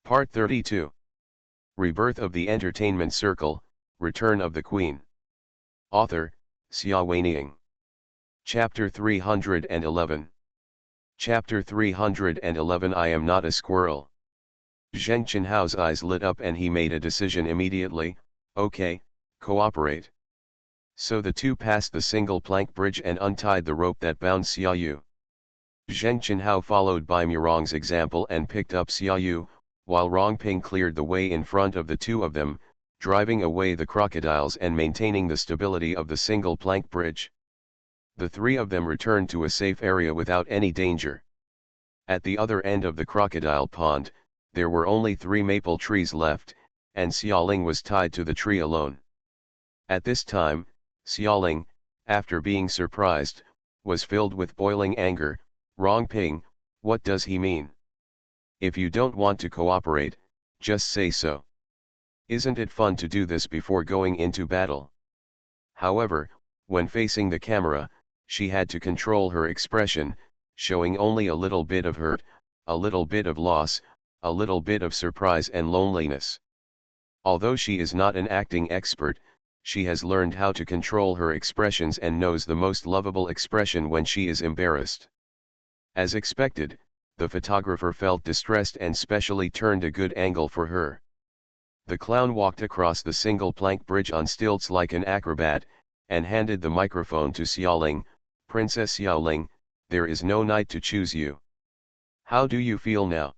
Part 32. Rebirth of the Entertainment Circle, Return of the Queen. Author, Xia Weining. Chapter 311. Chapter 311 I am not a squirrel. Zheng Qinhao's eyes lit up and he made a decision immediately. Okay, cooperate. So the two passed the single plank bridge and untied the rope that bound Xiaoyu. Zheng Qinhao followed Bai Murong's example and picked up Xiaoyu, while Rongping cleared the way in front of the two of them, driving away the crocodiles and maintaining the stability of the single plank bridge. The three of them returned to a safe area without any danger. At the other end of the crocodile pond, there were only 3 maple trees left, and Xiaoling was tied to the tree alone. At this time, Xiaoling, after being surprised, was filled with boiling anger. Rongping, what does he mean? If you don't want to cooperate, just say so. Isn't it fun to do this before going into battle? However, when facing the camera, she had to control her expression, showing only a little bit of hurt, a little bit of loss, a little bit of surprise and loneliness. Although she is not an acting expert, she has learned how to control her expressions and knows the most lovable expression when she is embarrassed. As expected, the photographer felt distressed and specially turned a good angle for her. The clown walked across the single plank bridge on stilts like an acrobat, and handed the microphone to Xiaoling. Princess Xiaoling, there is no knight to choose you. How do you feel now?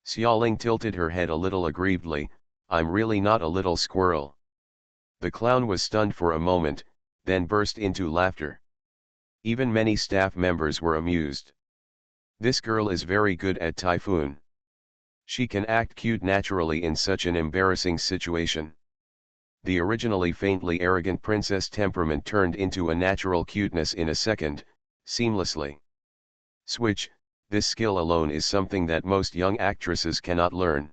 Xiaoling tilted her head a little aggrievedly. I'm really not a little squirrel. The clown was stunned for a moment, then burst into laughter. Even many staff members were amused. This girl is very good at typhoon. She can act cute naturally in such an embarrassing situation. The originally faintly arrogant princess temperament turned into a natural cuteness in a second, seamlessly. Switch, this skill alone is something that most young actresses cannot learn.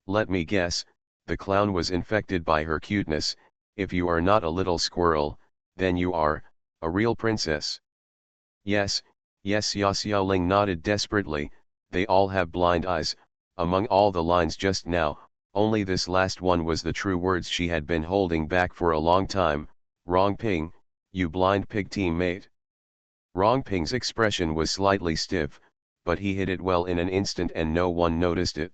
Let me guess, the clown was infected by her cuteness. If you are not a little squirrel, then you are a real princess. Yes, Xiaoling nodded desperately. They all have blind eyes. Among all the lines just now, only this last one was the true words she had been holding back for a long time. Rongping, you blind pig teammate. Rongping's expression was slightly stiff, but he hid it well in an instant and no one noticed it.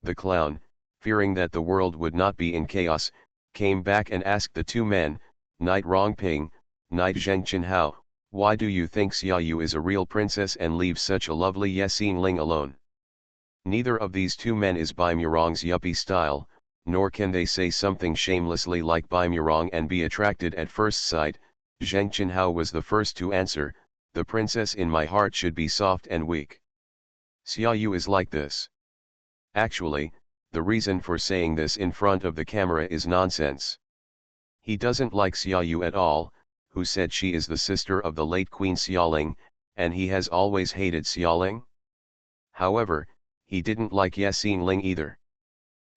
The clown, fearing that the world would not be in chaos, came back and asked the two men, Knight Rongping, Knight Zheng Qinhao, why do you think Xiaoyu is a real princess and leave such a lovely Yexing alone? Neither of these two men is Bai Murong's yuppie style, nor can they say something shamelessly like Bai Murong and be attracted at first sight. Zheng Qinhao was the first to answer, the princess in my heart should be soft and weak. Xiaoyu is like this. Actually, the reason for saying this in front of the camera is nonsense. He doesn't like Xiaoyu at all, who said she is the sister of the late Queen Xiaoling, and he has always hated Xiaoling. However, he didn't like Yexing either.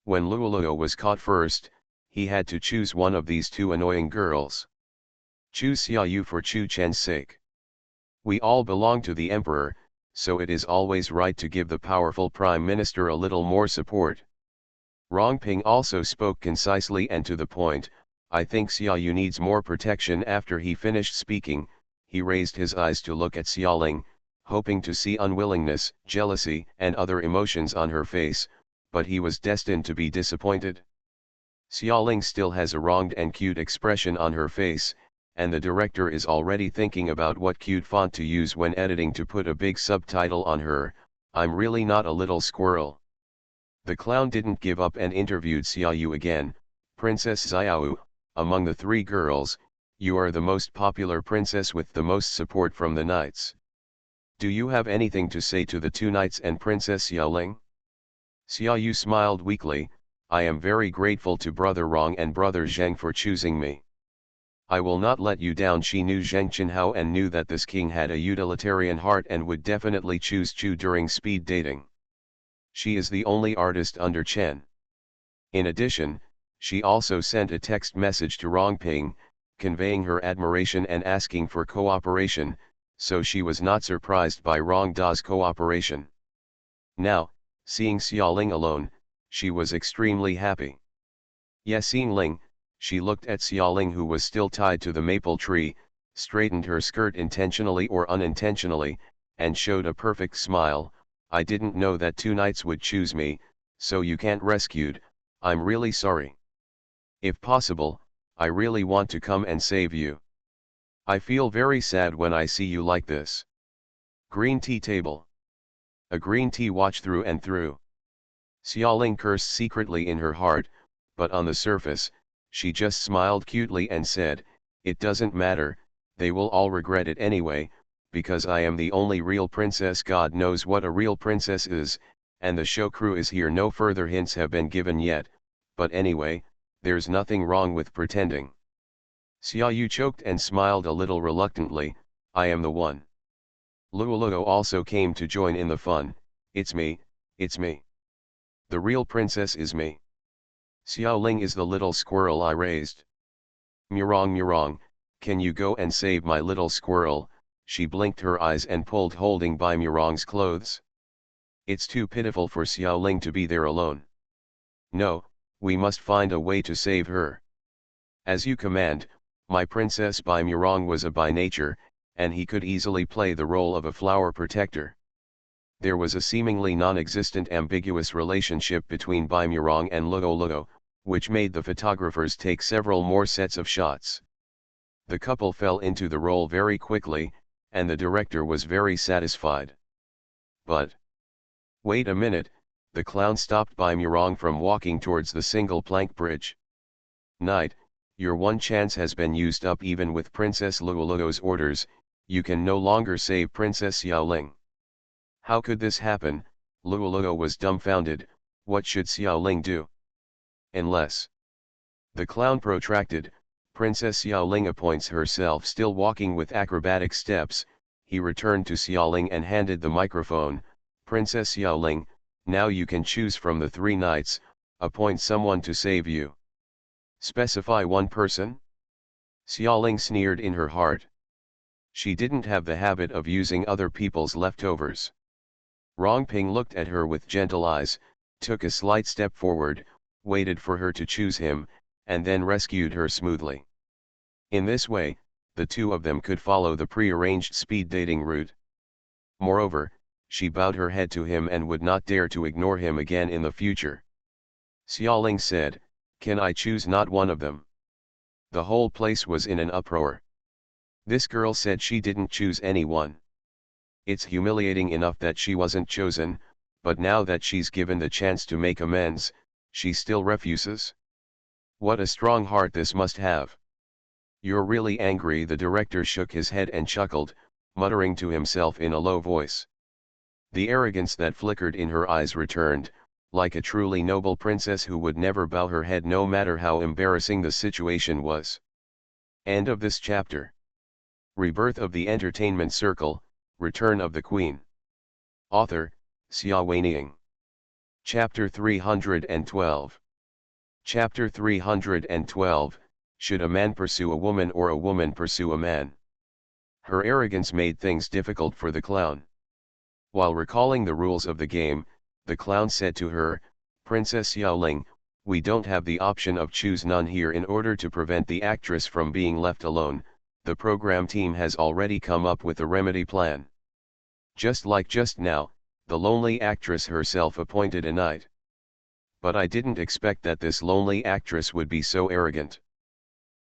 When Luoluo was caught first, he had to choose one of these two annoying girls. Choose Xiaoyu for Chu Chen's sake. We all belong to the emperor, so it is always right to give the powerful prime minister a little more support. Rongping also spoke concisely and to the point. I think Xiaoyu needs more protection. After he finished speaking, he raised his eyes to look at Xiaoling, hoping to see unwillingness, jealousy and other emotions on her face, but he was destined to be disappointed. Xiaoling still has a wronged and cute expression on her face, and the director is already thinking about what cute font to use when editing to put a big subtitle on her, I'm really not a little squirrel. The clown didn't give up and interviewed Xiaoyu again. Princess Xiaoyu, among the 3 girls, you are the most popular princess with the most support from the knights. Do you have anything to say to the 2 knights and Princess Xiaoling? Xiaoyu smiled weakly, I am very grateful to Brother Rong and Brother Zheng for choosing me. I will not let you down. She knew Zheng Qinhao and knew that this king had a utilitarian heart and would definitely choose Chu during speed dating. She is the only artist under Chen. In addition, she also sent a text message to Rongping, conveying her admiration and asking for cooperation, so she was not surprised by Rong Da's cooperation. Now, seeing Xiaoling alone, she was extremely happy. Seeing Ling, she looked at Xiaoling, who was still tied to the maple tree, straightened her skirt intentionally or unintentionally, and showed a perfect smile. I didn't know that two knights would choose me, so you can't rescued, I'm really sorry. If possible, I really want to come and save you. I feel very sad when I see you like this. Green tea table. A green tea watch through and through. Xiaoling cursed secretly in her heart, but on the surface, she just smiled cutely and said, it doesn't matter, they will all regret it anyway, because I am the only real princess. God knows what a real princess is, and the show crew is here. No further hints have been given yet, but anyway, there's nothing wrong with pretending. Xiaoyu choked and smiled a little reluctantly, I am the one. Luoluo also came to join in the fun, it's me, it's me. The real princess is me. Xiaoling is the little squirrel I raised. Murong, can you go and save my little squirrel? She blinked her eyes and pulled, holding by Murong's clothes. It's too pitiful for Xiaoling to be there alone. No, we must find a way to save her. As you command, my princess. Bai Murong was a by nature, and he could easily play the role of a flower protector. There was a seemingly non-existent ambiguous relationship between Bai Murong and Luoluo, which made the photographers take several more sets of shots. The couple fell into the role very quickly, and the director was very satisfied. But wait a minute, the clown stopped Bai Murong from walking towards the single plank bridge. Knight, your one chance has been used up. Even with Princess Luoluo's orders, you can no longer save Princess Xiaoling. How could this happen? Luoluo was dumbfounded. What should Xiaoling do? Unless. The clown protracted, Princess Xiaoling appoints herself still walking with acrobatic steps. He returned to Xiaoling and handed the microphone. Princess Xiaoling, now you can choose from the three knights, appoint someone to save you. Specify one person? Xiaoling sneered in her heart. She didn't have the habit of using other people's leftovers. Rongping looked at her with gentle eyes, took a slight step forward, waited for her to choose him, and then rescued her smoothly. In this way, the two of them could follow the pre-arranged speed dating route. Moreover, she bowed her head to him and would not dare to ignore him again in the future. Xiaoling said, can I choose not one of them? The whole place was in an uproar. This girl said she didn't choose anyone. It's humiliating enough that she wasn't chosen, but now that she's given the chance to make amends, she still refuses? What a strong heart this must have. You're really angry. The director shook his head and chuckled, muttering to himself in a low voice. The arrogance that flickered in her eyes returned, like a truly noble princess who would never bow her head no matter how embarrassing the situation was. End of this chapter. Rebirth of the Entertainment Circle, Return of the Queen. Author, Xia Weining. Chapter 312. Chapter 312, Should a man pursue a woman or a woman pursue a man? Her arrogance made things difficult for the clown. While recalling the rules of the game, the clown said to her, Princess Xiaoling, we don't have the option of choose none here. In order to prevent the actress from being left alone, the program team has already come up with a remedy plan. Just like just now, the lonely actress herself appointed a knight. But I didn't expect that this lonely actress would be so arrogant.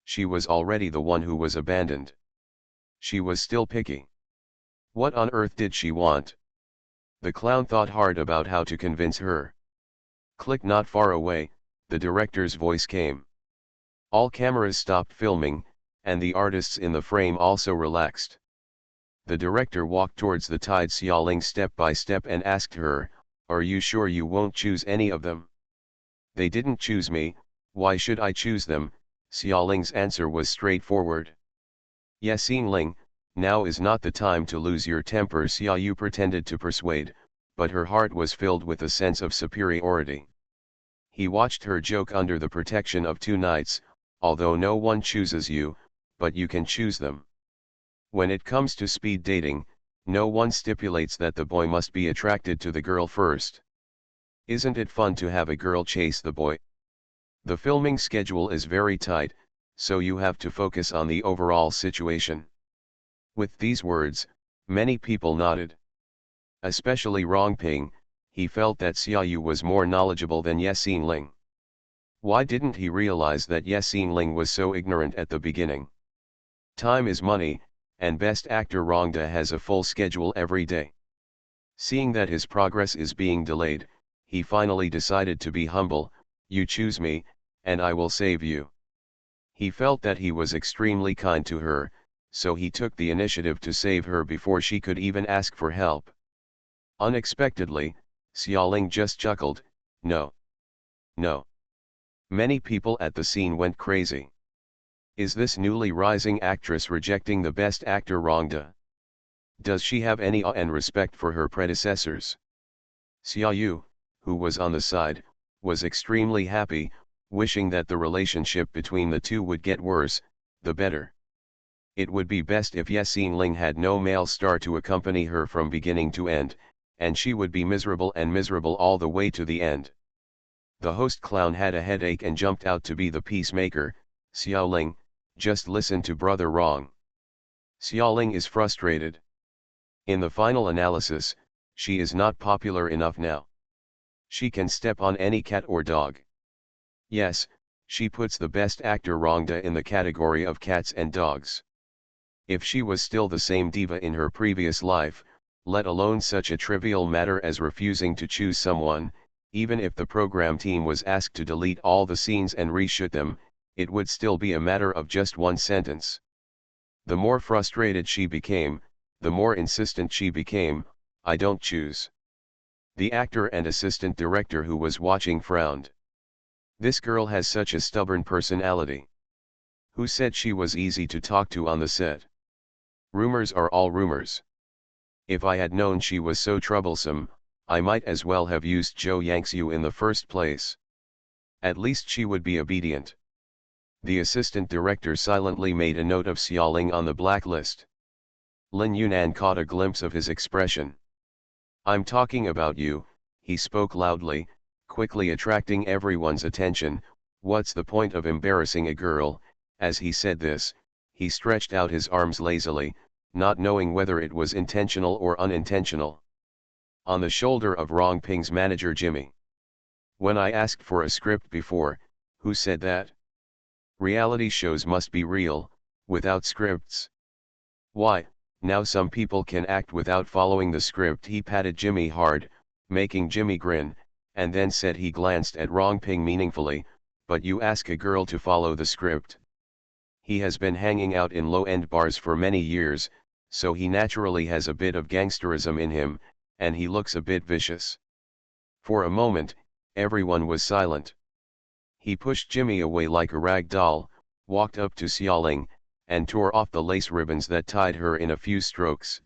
She was already the one who was abandoned. She was still picky. What on earth did she want? The clown thought hard about how to convince her. Click. Not far away, the director's voice came. All cameras stopped filming, and the artists in the frame also relaxed. The director walked towards the tied Xiaoling step by step and asked her, are you sure you won't choose any of them? They didn't choose me, why should I choose them? Xiaoling's answer was straightforward. Yes, Ling, now is not the time to lose your temper. Xiaoyu pretended to persuade, but her heart was filled with a sense of superiority. He watched her joke under the protection of two knights, although no one chooses you, but you can choose them. When it comes to speed dating, No one stipulates that the boy must be attracted to the girl first. Isn't it fun to have a girl chase the boy? The filming schedule is very tight, so you have to focus on the overall situation. With these words, many people nodded. Especially Rongping, he felt that Xiaoyu was more knowledgeable than Ye Xinling. Why didn't he realize that Ye Xinling was so ignorant at the beginning? Time is money, and best actor Rongda has a full schedule every day. Seeing that his progress is being delayed, he finally decided to be humble. You choose me, and I will save you. He felt that he was extremely kind to her, so he took the initiative to save her before she could even ask for help. Unexpectedly, Xiaoling just chuckled, "No. No." Many people at the scene went crazy. Is this newly rising actress rejecting the best actor Rongda? Does she have any awe and respect for her predecessors? Xiaoyu, who was on the side, was extremely happy, wishing that the relationship between the two would get worse, the better. It would be best if Ye Xinling had no male star to accompany her from beginning to end, and she would be miserable and miserable all the way to the end. The host clown had a headache and jumped out to be the peacemaker. Xiaoling, just listen to Brother Rong. Xiaoling is frustrated. In the final analysis, she is not popular enough now. She can step on any cat or dog. Yes, she puts the best actor Rongda in the category of cats and dogs. If she was still the same diva in her previous life, let alone such a trivial matter as refusing to choose someone, even if the program team was asked to delete all the scenes and reshoot them, it would still be a matter of just one sentence. The more frustrated she became, the more insistent she became, "I don't choose." The actor and assistant director who was watching frowned. This girl has such a stubborn personality. Who said she was easy to talk to on the set? Rumors are all rumors. If I had known she was so troublesome, I might as well have used Zhou Yangxiu in the first place. At least she would be obedient. The assistant director silently made a note of Xiaoling on the blacklist. Lin Yunan caught a glimpse of his expression. "I'm talking about you," he spoke loudly, quickly attracting everyone's attention. "What's the point of embarrassing a girl?" As he said this, he stretched out his arms lazily, not knowing whether it was intentional or unintentional. On the shoulder of Rongping's manager Jimmy. "When I asked for a script before, who said that? Reality shows must be real, without scripts. Why, now some people can act without following the script." He patted Jimmy hard, making Jimmy grin, and then said he glanced at Rongping meaningfully, "But you ask a girl to follow the script." He has been hanging out in low-end bars for many years, so he naturally has a bit of gangsterism in him, and he looks a bit vicious. For a moment, everyone was silent. He pushed Jimmy away like a rag doll, walked up to Xiaoling, and tore off the lace ribbons that tied her in a few strokes.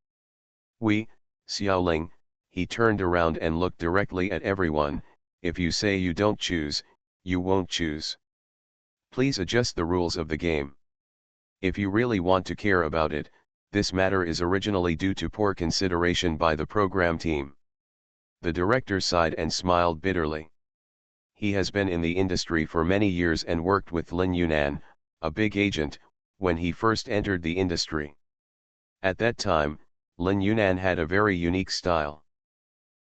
Xiaoling," he turned around and looked directly at everyone, "if you say you don't choose, you won't choose. Please adjust the rules of the game. If you really want to care about it, this matter is originally due to poor consideration by the program team." The director sighed and smiled bitterly. He has been in the industry for many years and worked with Lin Yunan, a big agent, when he first entered the industry. At that time, Lin Yunan had a very unique style.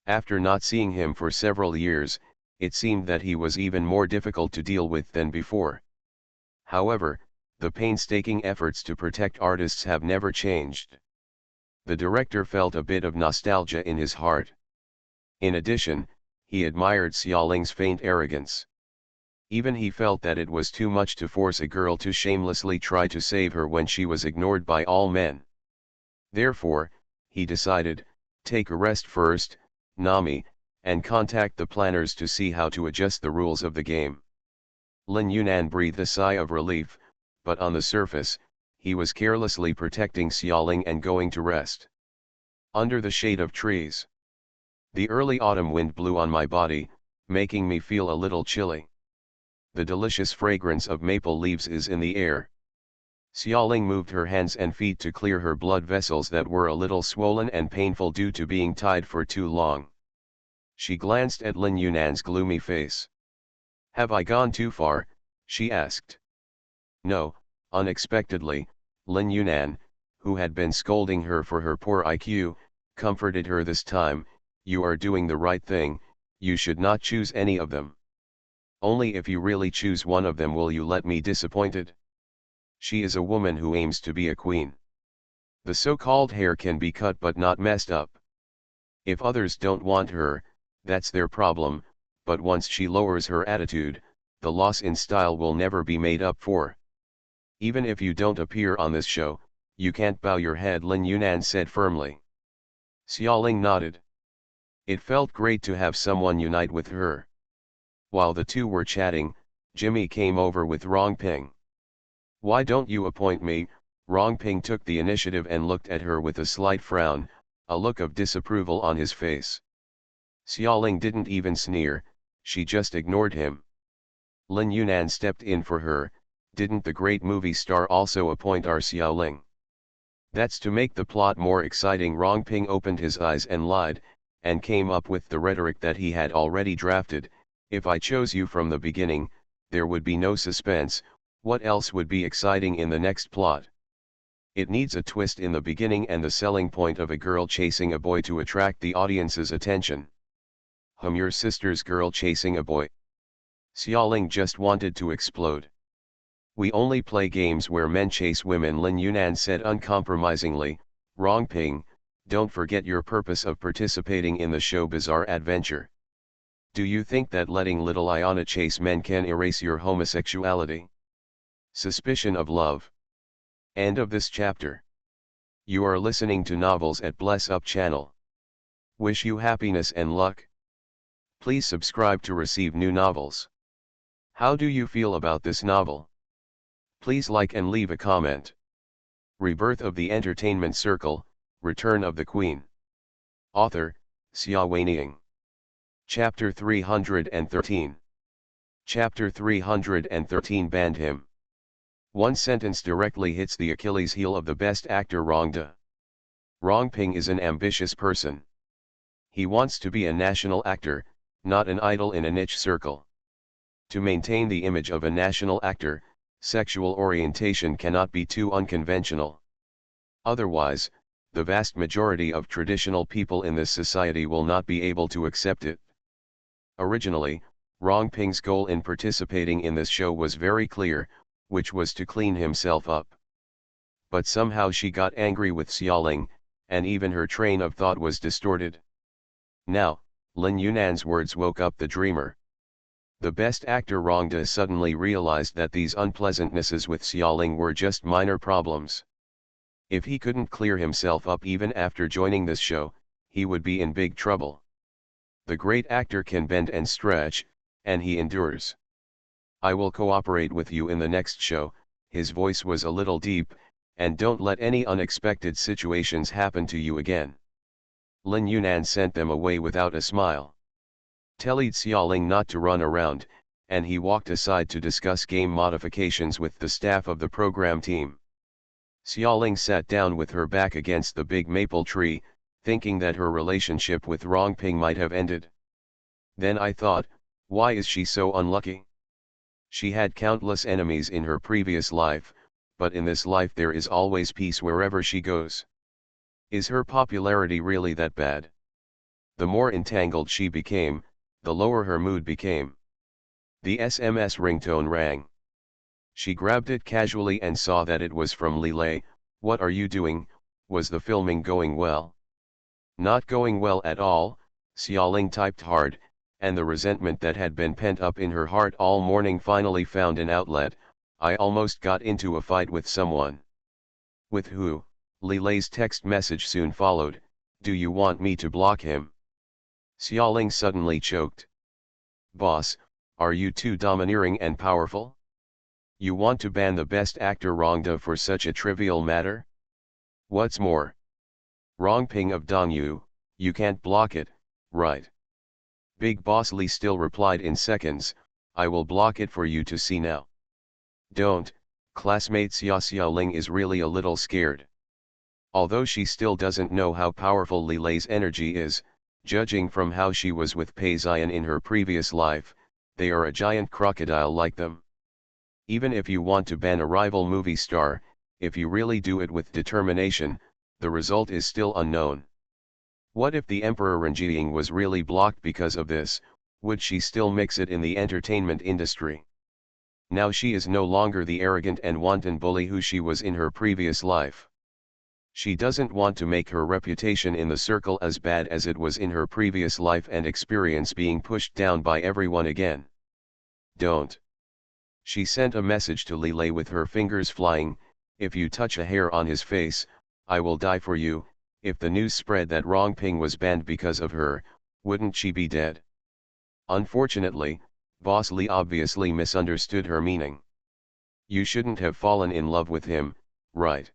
After not seeing him for several years, it seemed that he was even more difficult to deal with than before. However, the painstaking efforts to protect artists have never changed. The director felt a bit of nostalgia in his heart. In addition, he admired Xiaoling's faint arrogance. Even he felt that it was too much to force a girl to shamelessly try to save her when she was ignored by all men. Therefore, he decided, take a rest first, Nami, and contact the planners to see how to adjust the rules of the game. Lin Yunan breathed a sigh of relief, but on the surface, he was carelessly protecting Xiaoling and going to rest. Under the shade of trees. The early autumn wind blew on my body, making me feel a little chilly. The delicious fragrance of maple leaves is in the air. Xiaoling moved her hands and feet to clear her blood vessels that were a little swollen and painful due to being tied for too long. She glanced at Lin Yunan's gloomy face. "Have I gone too far?" she asked. No, unexpectedly, Lin Yunan, who had been scolding her for her poor IQ, comforted her this time. "You are doing the right thing, you should not choose any of them. Only if you really choose one of them will you let me disappointed. She is a woman who aims to be a queen. The so-called hair can be cut but not messed up. If others don't want her, that's their problem, but once she lowers her attitude, the loss in style will never be made up for. Even if you don't appear on this show, you can't bow your head," Lin Yunan said firmly. Xiaoling nodded. It felt great to have someone unite with her. While the two were chatting, Jimmy came over with Rongping. "Why don't you appoint me?" Rongping took the initiative and looked at her with a slight frown, a look of disapproval on his face. Xiaoling didn't even sneer, she just ignored him. Lin Yunan stepped in for her. "Didn't the great movie star also appoint our Xiaoling?" "That's to make the plot more exciting." Rongping opened his eyes and lied, and came up with the rhetoric that he had already drafted. "If I chose you from the beginning, there would be no suspense. What else would be exciting in the next plot? It needs a twist in the beginning and the selling point of a girl chasing a boy to attract the audience's attention." Your sister's girl chasing a boy?" Xiaoling just wanted to explode. "We only play games where men chase women," Lin Yunan said uncompromisingly. "Rongping, don't forget your purpose of participating in the show Bizarre Adventure. Do you think that letting little Iona chase men can erase your homosexuality? Suspicion of love." End of this chapter. You are listening to Novels at Bless Up channel. Wish you happiness and luck. Please subscribe to receive new novels. How do you feel about this novel? Please like and leave a comment. Rebirth of the Entertainment Circle, Return of the Queen. Author, Xia Weining. Chapter 313. Chapter 313 banned him. One sentence directly hits the Achilles heel of the best actor Rongda. Rongping is an ambitious person. He wants to be a national actor, not an idol in a niche circle. To maintain the image of a national actor, sexual orientation cannot be too unconventional. Otherwise, the vast majority of traditional people in this society will not be able to accept it. Originally, Rongping's goal in participating in this show was very clear, which was to clean himself up. But somehow she got angry with Xiaoling, and even her train of thought was distorted. Now, Lin Yunan's words woke up the dreamer. The best actor Rongda suddenly realized that these unpleasantnesses with Xiaoling were just minor problems. If he couldn't clear himself up even after joining this show, he would be in big trouble. The great actor can bend and stretch, and he endures. "I will cooperate with you in the next show," his voice was a little deep, "and don't let any unexpected situations happen to you again." Lin Yunan sent them away without a smile. Tellied Xiaoling not to run around, and he walked aside to discuss game modifications with the staff of the program team. Xiaoling sat down with her back against the big maple tree, thinking that her relationship with Rongping might have ended. Then I thought, why is she so unlucky? She had countless enemies in her previous life, but in this life there is always peace wherever she goes. Is her popularity really that bad? The more entangled she became, the lower her mood became. The SMS ringtone rang. She grabbed it casually and saw that it was from Lilei. "What are you doing? Was the filming going well?" "Not going well at all," Xiaoling typed hard, and the resentment that had been pent up in her heart all morning finally found an outlet. "I almost got into a fight with someone." "With who?" Lilei's text message soon followed. "Do you want me to block him?" Xiaoling suddenly choked. "Boss, are you too domineering and powerful? You want to ban the best actor Rongda for such a trivial matter? What's more, Rongping of Dongyu, you can't block it, right?" Big Boss Li still replied in seconds, "I will block it for you to see now." "Don't, Classmate Xia Xiaoling is really a little scared. Although she still doesn't know how powerful Li Lei's energy is, judging from how she was with Pei Xian in her previous life, they are a giant crocodile like them. Even if you want to ban a rival movie star, if you really do it with determination, the result is still unknown. What if the Emperor Renjiying was really blocked because of this? Would she still mix it in the entertainment industry? Now she is no longer the arrogant and wanton bully who she was in her previous life. She doesn't want to make her reputation in the circle as bad as it was in her previous life and experience being pushed down by everyone again. Don't. She sent a message to Li Lei with her fingers flying, if you touch a hair on his face, I will die for you. If the news spread that Rong Ping was banned because of her, wouldn't she be dead? Unfortunately, Boss Li obviously misunderstood her meaning. You shouldn't have fallen in love with him, right?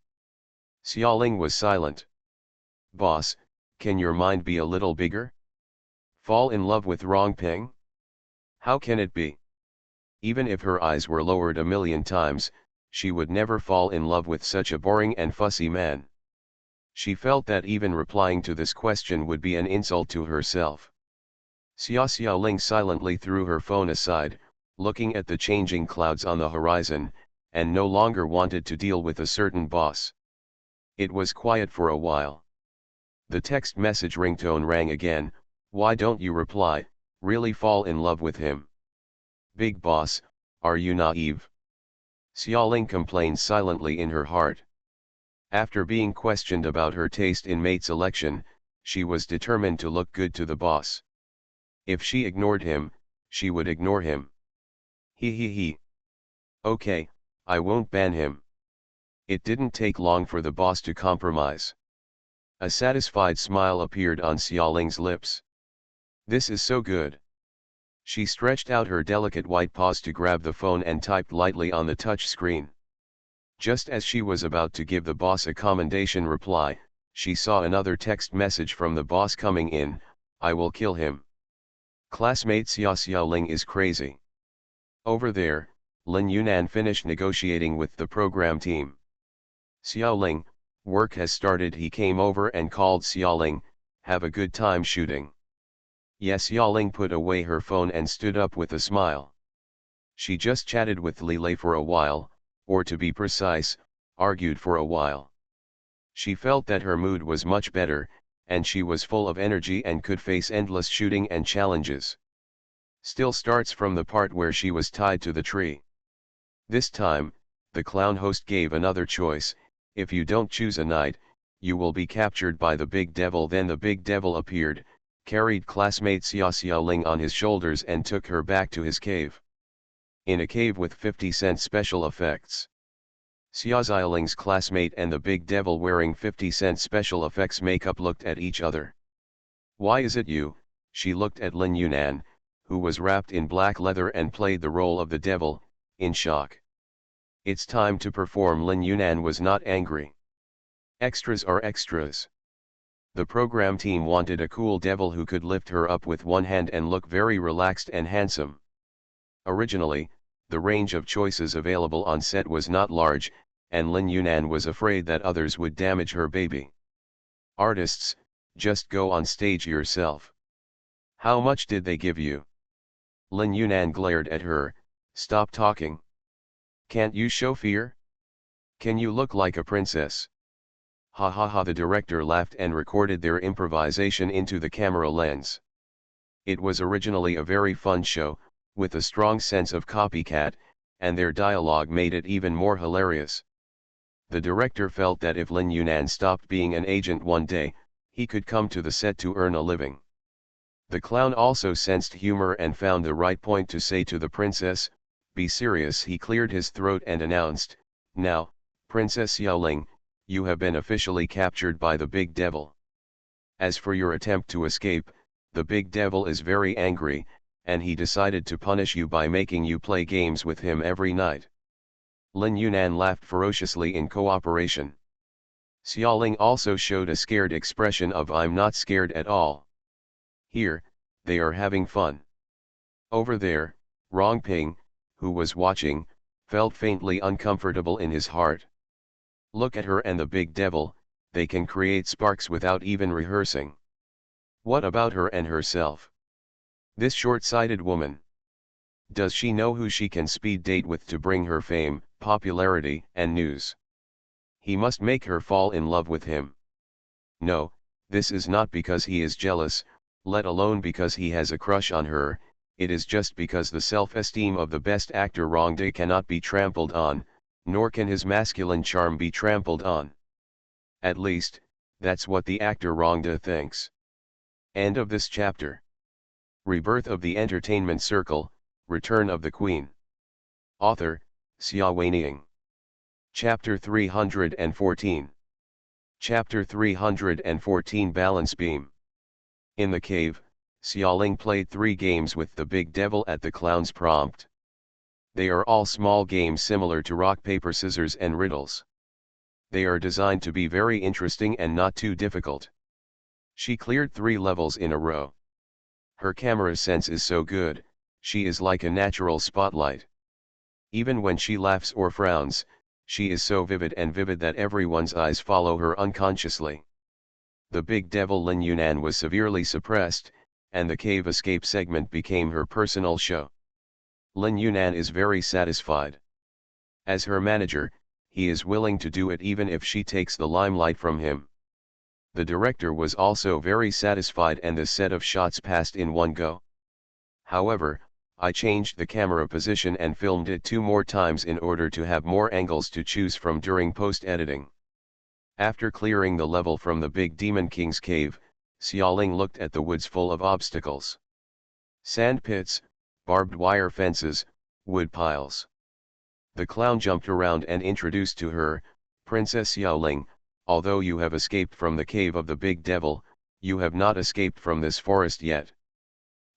Xiaoling was silent. Boss, can your mind be a little bigger? Fall in love with Rong Ping? How can it be? Even if her eyes were lowered a million times, she would never fall in love with such a boring and fussy man. She felt that even replying to this question would be an insult to herself. Xia Xiaoling silently threw her phone aside, looking at the changing clouds on the horizon, and no longer wanted to deal with a certain boss. It was quiet for a while. The text message ringtone rang again. Why don't you reply? Really fall in love with him? Big boss, are you naive? Xiaoling complained silently in her heart. After being questioned about her taste in mate selection, she was determined to look good to the boss. If she ignored him, she would ignore him. He. Okay, I won't ban him. It didn't take long for the boss to compromise. A satisfied smile appeared on Xiaoling's lips. This is so good. She stretched out her delicate white paws to grab the phone and typed lightly on the touch screen. Just as she was about to give the boss a commendation reply, she saw another text message from the boss coming in. I will kill him. Classmate Xia Xiaoling is crazy. Over there, Lin Yunan finished negotiating with the program team. Xiaoling, work has started. He came over and called Xiaoling, have a good time shooting. Yes. Xiaoling put away her phone and stood up with a smile. She just chatted with Li Lei for a while, or to be precise, argued for a while. She felt that her mood was much better, and she was full of energy and could face endless shooting and challenges. Still starts from the part where she was tied to the tree. This time, the clown host gave another choice. If you don't choose a knight, you will be captured by the big devil. Then the big devil appeared, carried classmate Xia Xiaoling on his shoulders and took her back to his cave. In a cave with 50-cent special effects. Xia Xiaoling's classmate and the big devil wearing 50-cent special effects makeup looked at each other. Why is it you? She looked at Lin Yunan, who was wrapped in black leather and played the role of the devil, in shock. It's time to perform. Lin Yunan was not angry. Extras are extras. The program team wanted a cool devil who could lift her up with one hand and look very relaxed and handsome. Originally, the range of choices available on set was not large, and Lin Yunan was afraid that others would damage her baby. Artists, just go on stage yourself. How much did they give you? Lin Yunan glared at her. Stop talking. Can't you show fear? Can you look like a princess? Ha ha ha. The director laughed and recorded their improvisation into the camera lens. It was originally a very fun show, with a strong sense of copycat, and their dialogue made it even more hilarious. The director felt that if Lin Yunan stopped being an agent one day, he could come to the set to earn a living. The clown also sensed humor and found the right point to say to the princess, be serious. He cleared his throat and announced, now, Princess Xiaoling, you have been officially captured by the big devil. As for your attempt to escape, the big devil is very angry, and he decided to punish you by making you play games with him every night. Lin Yunan laughed ferociously in cooperation. Xiaoling also showed a scared expression of I'm not scared at all. Here, they are having fun. Over there, Rong Ping, who was watching, felt faintly uncomfortable in his heart. Look at her and the big devil, they can create sparks without even rehearsing. What about her and herself? This short-sighted woman. Does she know who she can speed date with to bring her fame, popularity, and news? He must make her fall in love with him. No, this is not because he is jealous, let alone because he has a crush on her, it is just because the self-esteem of the best actor Rongdae cannot be trampled on, nor can his masculine charm be trampled on. At least, that's what the actor Rongdae thinks. End of this chapter. Rebirth of the Entertainment Circle, Return of the Queen. Author, Xia Weining. Chapter 314. Chapter 314 Balance Beam. In the cave, Xiaoling played 3 games with the big devil at the clown's prompt. They are all small games similar to rock paper scissors and riddles. They are designed to be very interesting and not too difficult. She cleared 3 levels in a row. Her camera sense is so good, she is like a natural spotlight. Even when she laughs or frowns, she is so vivid that everyone's eyes follow her unconsciously. The big devil Lin Yunan was severely suppressed, and the cave escape segment became her personal show. Lin Yunan is very satisfied. As her manager, he is willing to do it even if she takes the limelight from him. The director was also very satisfied and the set of shots passed in one go. However, I changed the camera position and filmed it 2 more times in order to have more angles to choose from during post-editing. After clearing the level from the Big Demon King's cave, Xiaoling looked at the woods full of obstacles. Sand pits, barbed wire fences, wood piles. The clown jumped around and introduced to her, Princess Xiaoling, although you have escaped from the cave of the big devil, you have not escaped from this forest yet.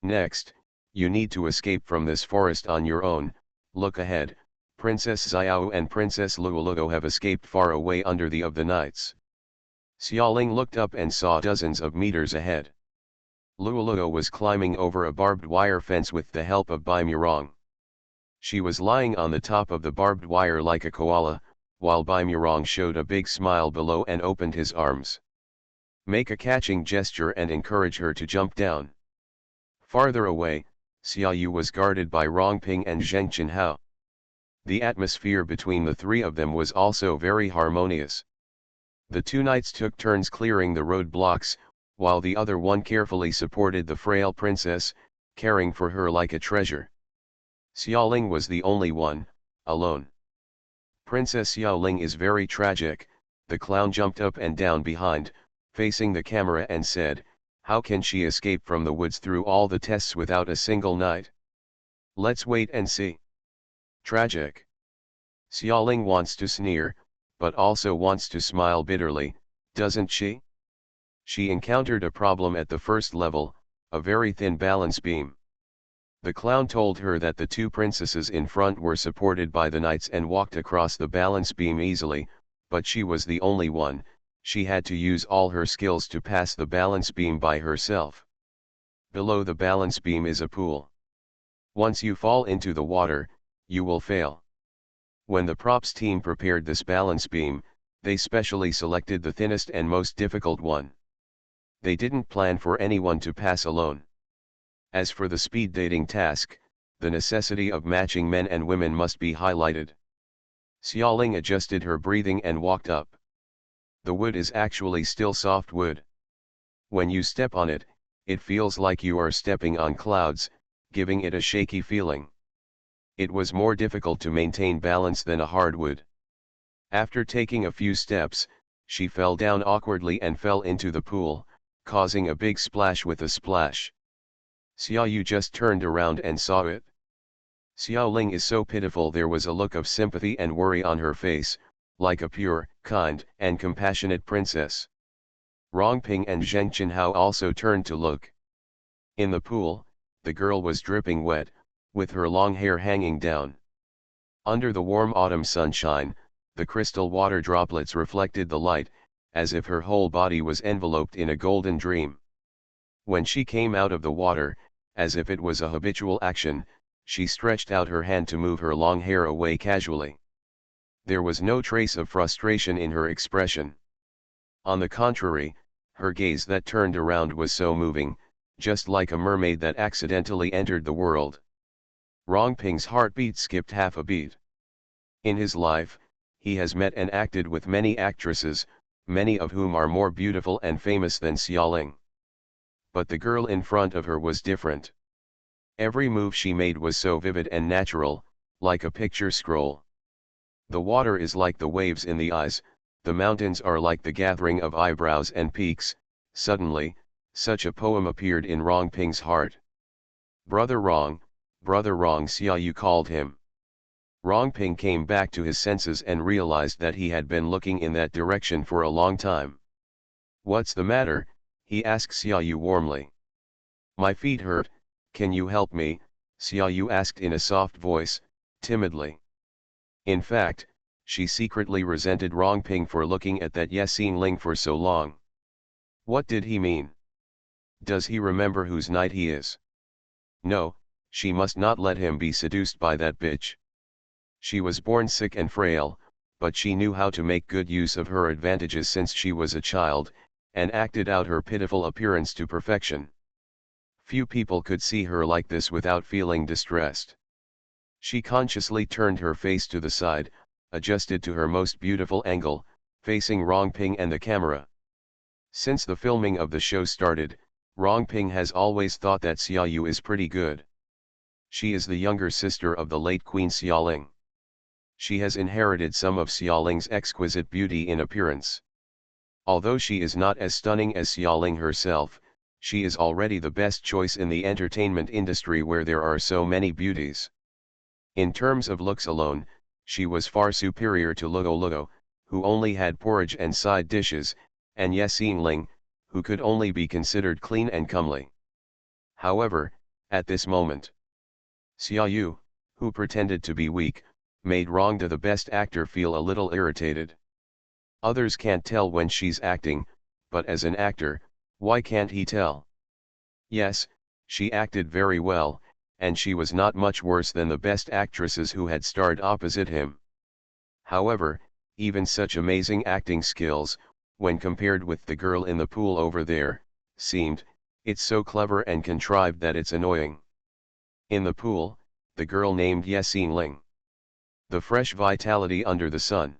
Next, you need to escape from this forest on your own. Look ahead, Princess Xiao and Princess Luoluo have escaped far away under the of the nights. Xiaoling looked up and saw dozens of meters ahead. Luoluo was climbing over a barbed wire fence with the help of Bai Murong. She was lying on the top of the barbed wire like a koala, while Bai Murong showed a big smile below and opened his arms. Make a catching gesture and encourage her to jump down. Farther away, Xia Yu was guarded by Rongping and Zheng Qinhao. The atmosphere between the 3 of them was also very harmonious. The 2 knights took turns clearing the roadblocks, while the other one carefully supported the frail princess, caring for her like a treasure. Xiaoling was the only one, alone. Princess Xiaoling is very tragic, the clown jumped up and down behind, facing the camera and said, how can she escape from the woods through all the tests without a single knight? Let's wait and see. Tragic. Xiaoling wants to sneer, but also wants to smile bitterly, doesn't she? She encountered a problem at the first level, a very thin balance beam. The clown told her that the 2 princesses in front were supported by the knights and walked across the balance beam easily, but she was the only one. She had to use all her skills to pass the balance beam by herself. Below the balance beam is a pool. Once you fall into the water, you will fail. When the props team prepared this balance beam, they specially selected the thinnest and most difficult one. They didn't plan for anyone to pass alone. As for the speed dating task, the necessity of matching men and women must be highlighted. Xiaoling adjusted her breathing and walked up. The wood is actually still soft wood. When you step on it, it feels like you are stepping on clouds, giving it a shaky feeling. It was more difficult to maintain balance than a hardwood. After taking a few steps, she fell down awkwardly and fell into the pool, causing a big splash with a splash. Xia Yu just turned around and saw it. Xiaoling is so pitiful, there was a look of sympathy and worry on her face, like a pure, kind, and compassionate princess. Rongping and Zheng Qinhao also turned to look. In the pool, the girl was dripping wet, with her long hair hanging down. Under the warm autumn sunshine, the crystal water droplets reflected the light, as if her whole body was enveloped in a golden dream. When she came out of the water, as if it was a habitual action, she stretched out her hand to move her long hair away casually. There was no trace of frustration in her expression. On the contrary, her gaze that turned around was so moving, just like a mermaid that accidentally entered the world. Rongping's heartbeat skipped half a beat. In his life, he has met and acted with many actresses, many of whom are more beautiful and famous than Xiaoling. But the girl in front of her was different. Every move she made was so vivid and natural, like a picture scroll. The water is like the waves in the eyes, the mountains are like the gathering of eyebrows and peaks. Suddenly, such a poem appeared in Rongping's heart. Brother Rong, Xiaoyu called him. Rongping came back to his senses and realized that he had been looking in that direction for a long time. What's the matter? He asked Xiaoyu warmly. My feet hurt, can you help me? Xiaoyu asked in a soft voice, timidly. In fact, she secretly resented Rongping for looking at that Yexingling for so long. What did he mean? Does he remember whose knight he is? No, she must not let him be seduced by that bitch. She was born sick and frail, but she knew how to make good use of her advantages since she was a child, and acted out her pitiful appearance to perfection. Few people could see her like this without feeling distressed. She consciously turned her face to the side, adjusted to her most beautiful angle, facing Rongping and the camera. Since the filming of the show started, Rongping has always thought that Xiaoyu is pretty good. She is the younger sister of the late Queen Xiaoling. She has inherited some of Xiaoling's exquisite beauty in appearance. Although she is not as stunning as Xiaoling herself, she is already the best choice in the entertainment industry where there are so many beauties. In terms of looks alone, she was far superior to Luo, who only had porridge and side dishes, and Yexingling, who could only be considered clean and comely. However, at this moment, Xiaoyu, who pretended to be weak, made Rongda the best actor feel a little irritated. Others can't tell when she's acting, but as an actor, why can't he tell? Yes, she acted very well, and she was not much worse than the best actresses who had starred opposite him. However, even such amazing acting skills, when compared with the girl in the pool over there, it's so clever and contrived that it's annoying. In the pool, the girl named Yexingling. The fresh vitality under the sun.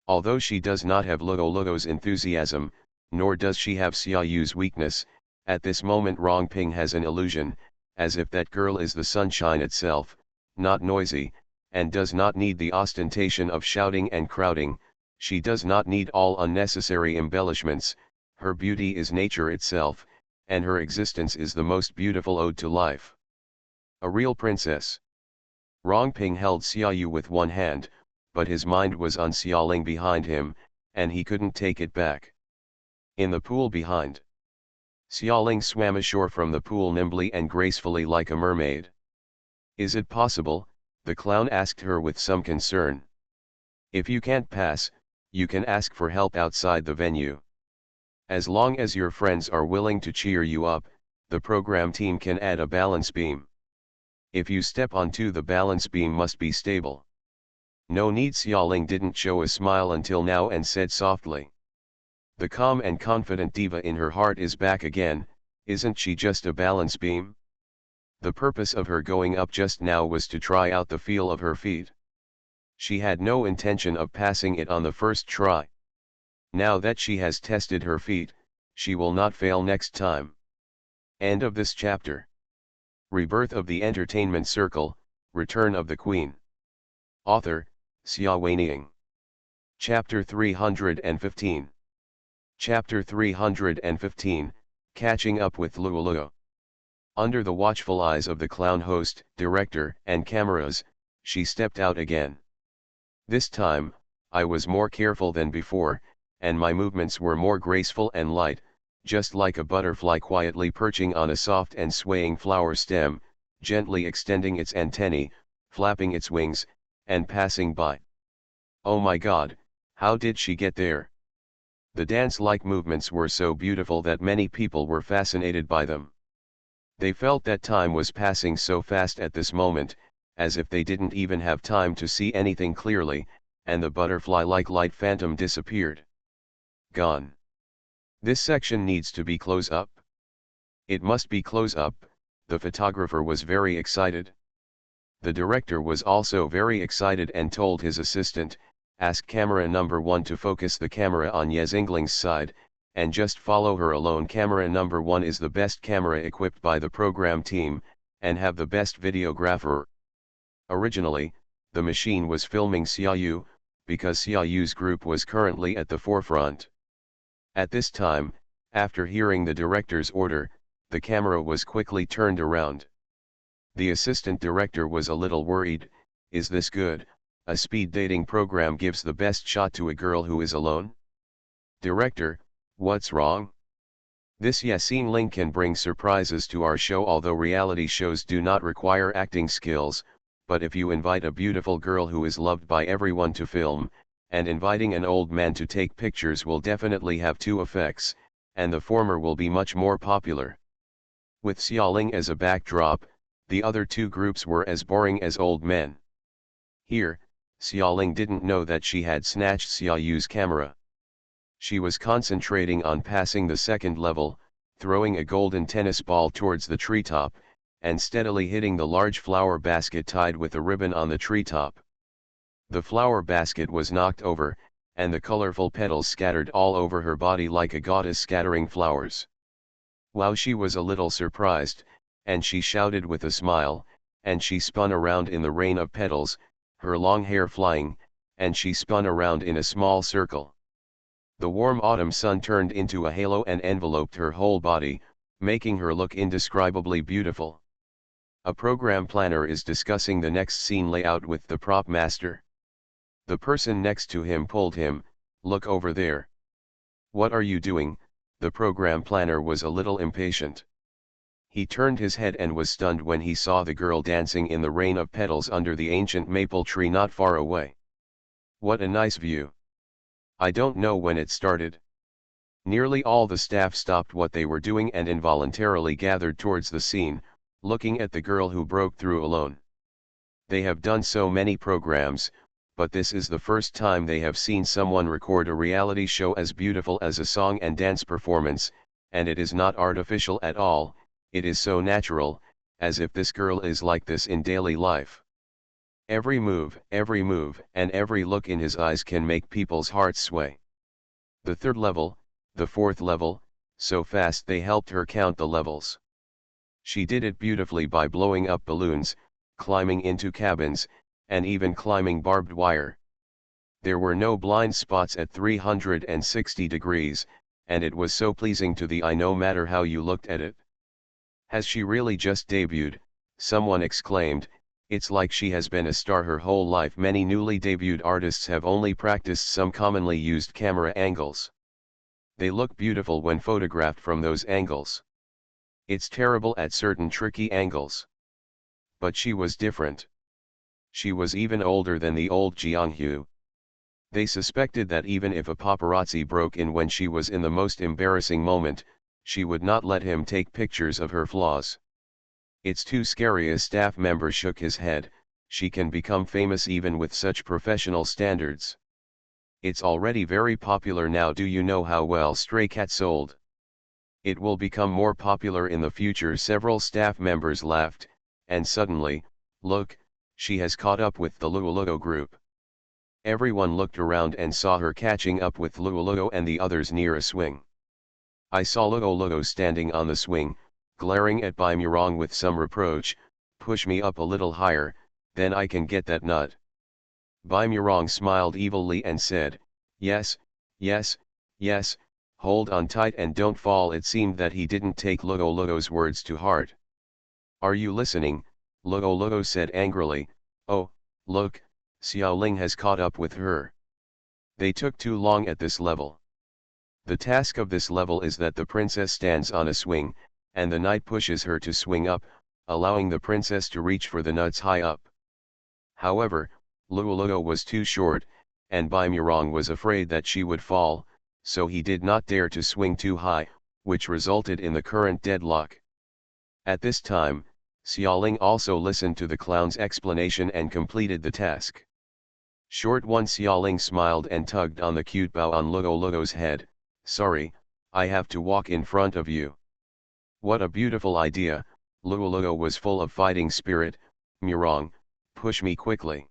Although she does not have Luo's enthusiasm, nor does she have Xiaoyu's weakness, at this moment Rongping has an illusion, as if that girl is the sunshine itself, not noisy, and does not need the ostentation of shouting and crowding. She does not need all unnecessary embellishments. Her beauty is nature itself, and her existence is the most beautiful ode to life. A real princess. Rongping held Xiaoyu with one hand, but his mind was on Xiaoling behind him, and he couldn't take it back. In the pool behind, Xiaoling swam ashore from the pool nimbly and gracefully like a mermaid. Is it possible? The clown asked her with some concern. If you can't pass, you can ask for help outside the venue. As long as your friends are willing to cheer you up, the program team can add a balance beam. If you step onto the balance beam must be stable. No need. Xiaoling didn't show a smile until now and said softly. The calm and confident diva in her heart is back again. Isn't she just a balance beam? The purpose of her going up just now was to try out the feel of her feet. She had no intention of passing it on the first try. Now that she has tested her feet, she will not fail next time. End of this chapter. Rebirth of the Entertainment Circle, Return of the Queen. Author, Xia Weining. Chapter 315. Chapter 315, Catching Up with Luo. Under the watchful eyes of the clown host, director, and cameras, she stepped out again. This time, I was more careful than before, and my movements were more graceful and light, just like a butterfly quietly perching on a soft and swaying flower stem, gently extending its antennae, flapping its wings, and passing by. Oh my God, how did she get there? The dance-like movements were so beautiful that many people were fascinated by them. They felt that time was passing so fast at this moment, as if they didn't even have time to see anything clearly, and the butterfly-like light phantom disappeared. Gone. This section needs to be close up. It must be close up. The photographer was very excited. The director was also very excited and told his assistant, ask camera number 1 to focus the camera on Yesingling's side, and just follow her alone. Camera number 1 is the best camera equipped by the program team, and have the best videographer. Originally, the machine was filming Xiaoyu, because Xiaoyu's group was currently at the forefront. At this time, after hearing the director's order, the camera was quickly turned around. The assistant director was a little worried. Is this good? A speed dating program gives the best shot to a girl who is alone? Director, what's wrong? This Yasingling can bring surprises to our show. Although reality shows do not require acting skills, but if you invite a beautiful girl who is loved by everyone to film, and inviting an old man to take pictures will definitely have two effects, and the former will be much more popular. With Xiaoling as a backdrop, the other two groups were as boring as old men. Here, Xiaoling didn't know that she had snatched Xiaoyu's camera. She was concentrating on passing the second level, throwing a golden tennis ball towards the treetop, and steadily hitting the large flower basket tied with a ribbon on the treetop. The flower basket was knocked over, and the colorful petals scattered all over her body like a goddess scattering flowers. Wow, she was a little surprised, and she shouted with a smile, and she spun around in the rain of petals, her long hair flying, and she spun around in a small circle. The warm autumn sun turned into a halo and enveloped her whole body, making her look indescribably beautiful. A program planner is discussing the next scene layout with the prop master. The person next to him pulled him, "Look over there." "What are you doing?" The program planner was a little impatient. He turned his head and was stunned when he saw the girl dancing in the rain of petals under the ancient maple tree not far away. "What a nice view. I don't know when it started." Nearly all the staff stopped what they were doing and involuntarily gathered towards the scene, looking at the girl who broke through alone. They have done so many programs, but this is the first time they have seen someone record a reality show as beautiful as a song and dance performance, and it is not artificial at all, it is so natural, as if this girl is like this in daily life. Every move, and every look in his eyes can make people's hearts sway. The third level, the fourth level, so fast they helped her count the levels. She did it beautifully by blowing up balloons, climbing into cabins, and even climbing barbed wire. There were no blind spots at 360 degrees, and it was so pleasing to the eye no matter how you looked at it. "Has she really just debuted?" someone exclaimed. "It's like she has been a star her whole life." Many newly debuted artists have only practiced some commonly used camera angles. They look beautiful when photographed from those angles. It's terrible at certain tricky angles. But she was different. She was even older than the old Jianghu. They suspected that even if a paparazzi broke in when she was in the most embarrassing moment, she would not let him take pictures of her flaws. "It's too scary." A staff member shook his head. "She can become famous even with such professional standards. It's already very popular now. Do you know how well Stray Cat sold? It will become more popular in the future." Several staff members laughed, and suddenly, "Look, she has caught up with the Luoluo group." Everyone looked around and saw her catching up with Luoluo and the others near a swing. I saw Luoluo standing on the swing, glaring at Bai Murong with some reproach. "Push me up a little higher, then I can get that nut." Bai Murong smiled evilly and said, "Yes, yes, yes, hold on tight and don't fall." It seemed that he didn't take Luoluo's words to heart. "Are you listening?" Luoluo said angrily. "Oh, look, Xiaoling has caught up with her." They took too long at this level. The task of this level is that the princess stands on a swing, and the knight pushes her to swing up, allowing the princess to reach for the nuts high up. However, Luoluo was too short, and Bai Murong was afraid that she would fall, so he did not dare to swing too high, which resulted in the current deadlock. At this time, Xiaoling also listened to the clown's explanation and completed the task. Short one. Xiaoling smiled and tugged on the cute bow on Lugo Lugo's head. Sorry, I have to walk in front of you. What a beautiful idea. Lugo Lugo was full of fighting spirit. Murong, push me quickly.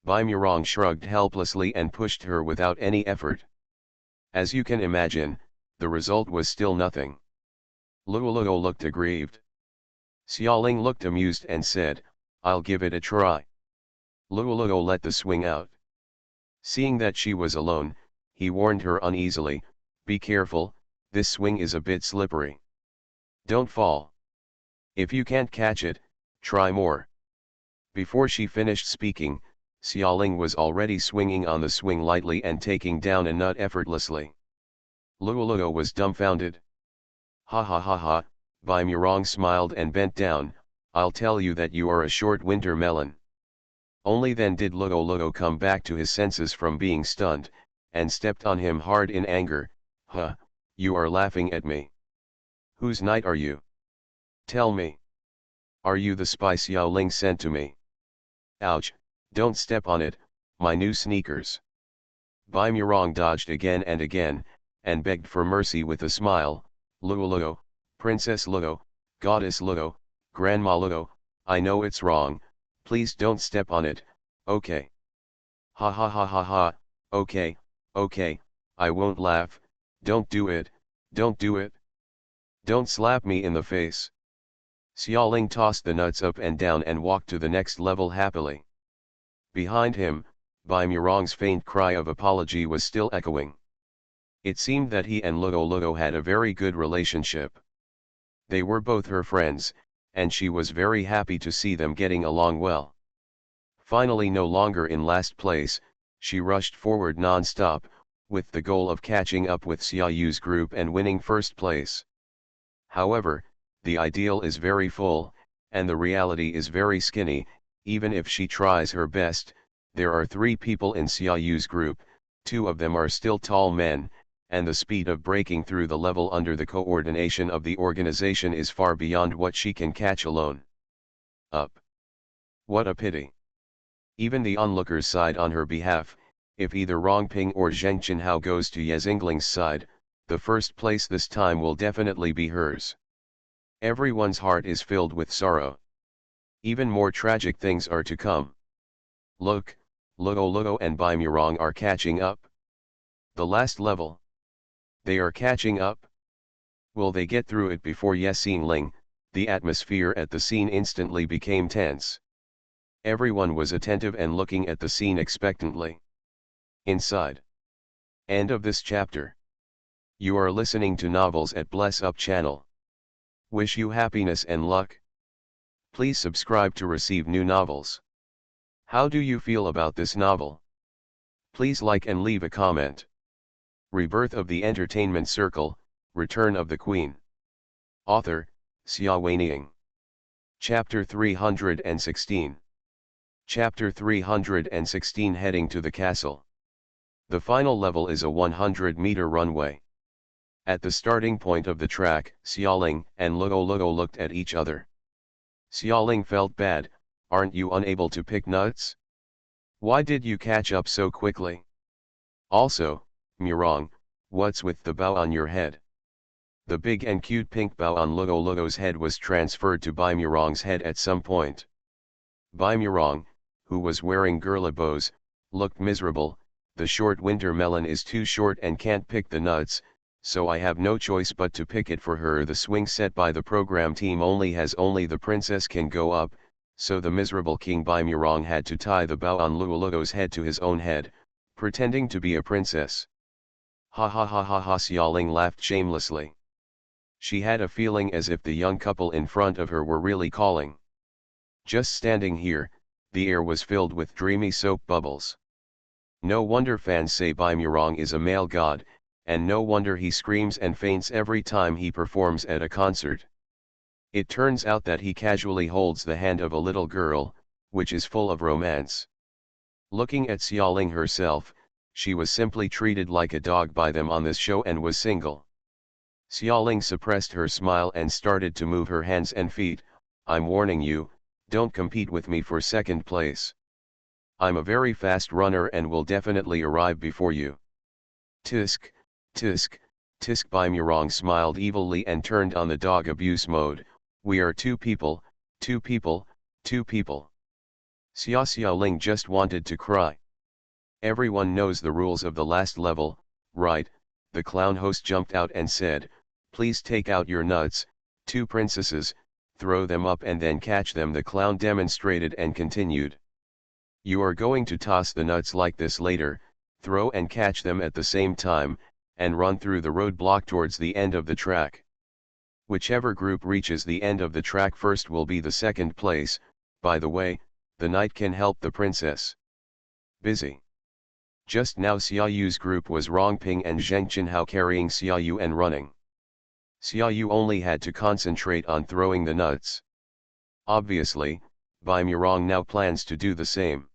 Bai Murong shrugged helplessly and pushed her without any effort. As you can imagine, the result was still nothing. Lugo Lugo looked aggrieved. Xiaoling looked amused and said, I'll give it a try. Lugo Lugo let the swing out. Seeing that she was alone, he warned her uneasily, be careful, this swing is a bit slippery. Don't fall. If you can't catch it, try more. Before she finished speaking, Xiaoling was already swinging on the swing lightly and taking down a nut effortlessly. Lugo Lugo was dumbfounded. Ha ha ha ha, Bai Murong smiled and bent down, I'll tell you that you are a short winter melon. Only then did Lugo Lugo come back to his senses from being stunned, and stepped on him hard in anger. Huh, you are laughing at me. Whose knight are you? Tell me. Are you the spy Xiaoling sent to me? Ouch, don't step on it, my new sneakers. Bai Murong dodged again, and begged for mercy with a smile. Lugo Lugo, Princess Lugo, Goddess Lugo, Grandma Lugo, I know it's wrong, please don't step on it, okay? Ha ha ha ha ha, okay, I won't laugh, don't do it, don't do it. Don't slap me in the face. Xiaoling tossed the nuts up and down and walked to the next level happily. Behind him, Bai Murong's faint cry of apology was still echoing. It seemed that he and Lugo Lugo had a very good relationship. They were both her friends, and she was very happy to see them getting along well. Finally, no longer in last place, she rushed forward non-stop, with the goal of catching up with Xia Yu's group and winning first place. However, the ideal is very full, and the reality is very skinny. Even if she tries her best, there are 3 people in Xia Yu's group, 2 of them are still tall men, and the speed of breaking through the level under the coordination of the organization is far beyond what she can catch alone. Up. What a pity. Even the onlookers sighed on her behalf. If either Rongping or Zheng Qinhao goes to Yezingling's side, the first place this time will definitely be hers. Everyone's heart is filled with sorrow. Even more tragic things are to come. Look, Lugo Lugo and Bai Murong are catching up. The last level. They are catching up. Will they get through it before Yexingling? The atmosphere at the scene instantly became tense. Everyone was attentive and looking at the scene expectantly. Inside. End of this chapter. You are listening to Novels at Bless Up channel. Wish you happiness and luck. Please subscribe to receive new novels. How do you feel about this novel? Please like and leave a comment. Rebirth of the Entertainment Circle, Return of the Queen. Author, Xia Weining. Chapter 316. Chapter 316, Heading to the Castle. The final level is a 100-meter runway. At the starting point of the track, Xiaoling and Lugo Lugo looked at each other. Xiaoling felt bad. Aren't you unable to pick nuts? Why did you catch up so quickly? Also, Murong, what's with the bow on your head? The big and cute pink bow on Lugo Lugo's head was transferred to Bai Murong's head at some point. Bai Murong, who was wearing girly bows, looked miserable. The short winter melon is too short and can't pick the nuts, so I have no choice but to pick it for her. The swing set by the program team only the princess can go up, so the miserable King Bai Murong had to tie the bow on Lugo Lugo's head to his own head, pretending to be a princess. Ha ha ha ha ha, Xiaoling laughed shamelessly. She had a feeling as if the young couple in front of her were really calling. Just standing here, the air was filled with dreamy soap bubbles. No wonder fans say Bai Murong is a male god, and no wonder he screams and faints every time he performs at a concert. It turns out that he casually holds the hand of a little girl, which is full of romance. Looking at Xiaoling herself, she was simply treated like a dog by them on this show and was single. Xiaoling suppressed her smile and started to move her hands and feet. I'm warning you, don't compete with me for second place. I'm a very fast runner and will definitely arrive before you. Tisk, tisk, tisk. Baimurong smiled evilly and turned on the dog abuse mode. We are two people, two people, two people. Xiaoling just wanted to cry. Everyone knows the rules of the last level, right? The clown host jumped out and said, please take out your nuts, two princesses, throw them up and then catch them. The clown demonstrated and continued. You are going to toss the nuts like this later, throw and catch them at the same time, and run through the roadblock towards the end of the track. Whichever group reaches the end of the track first will be the second place. By the way, the knight can help the princess. Busy. Just now Xiaoyu's group was Rongping and Zheng Qinhao carrying Xiaoyu and running. Xiaoyu only had to concentrate on throwing the nuts. Obviously, Baimurong now plans to do the same.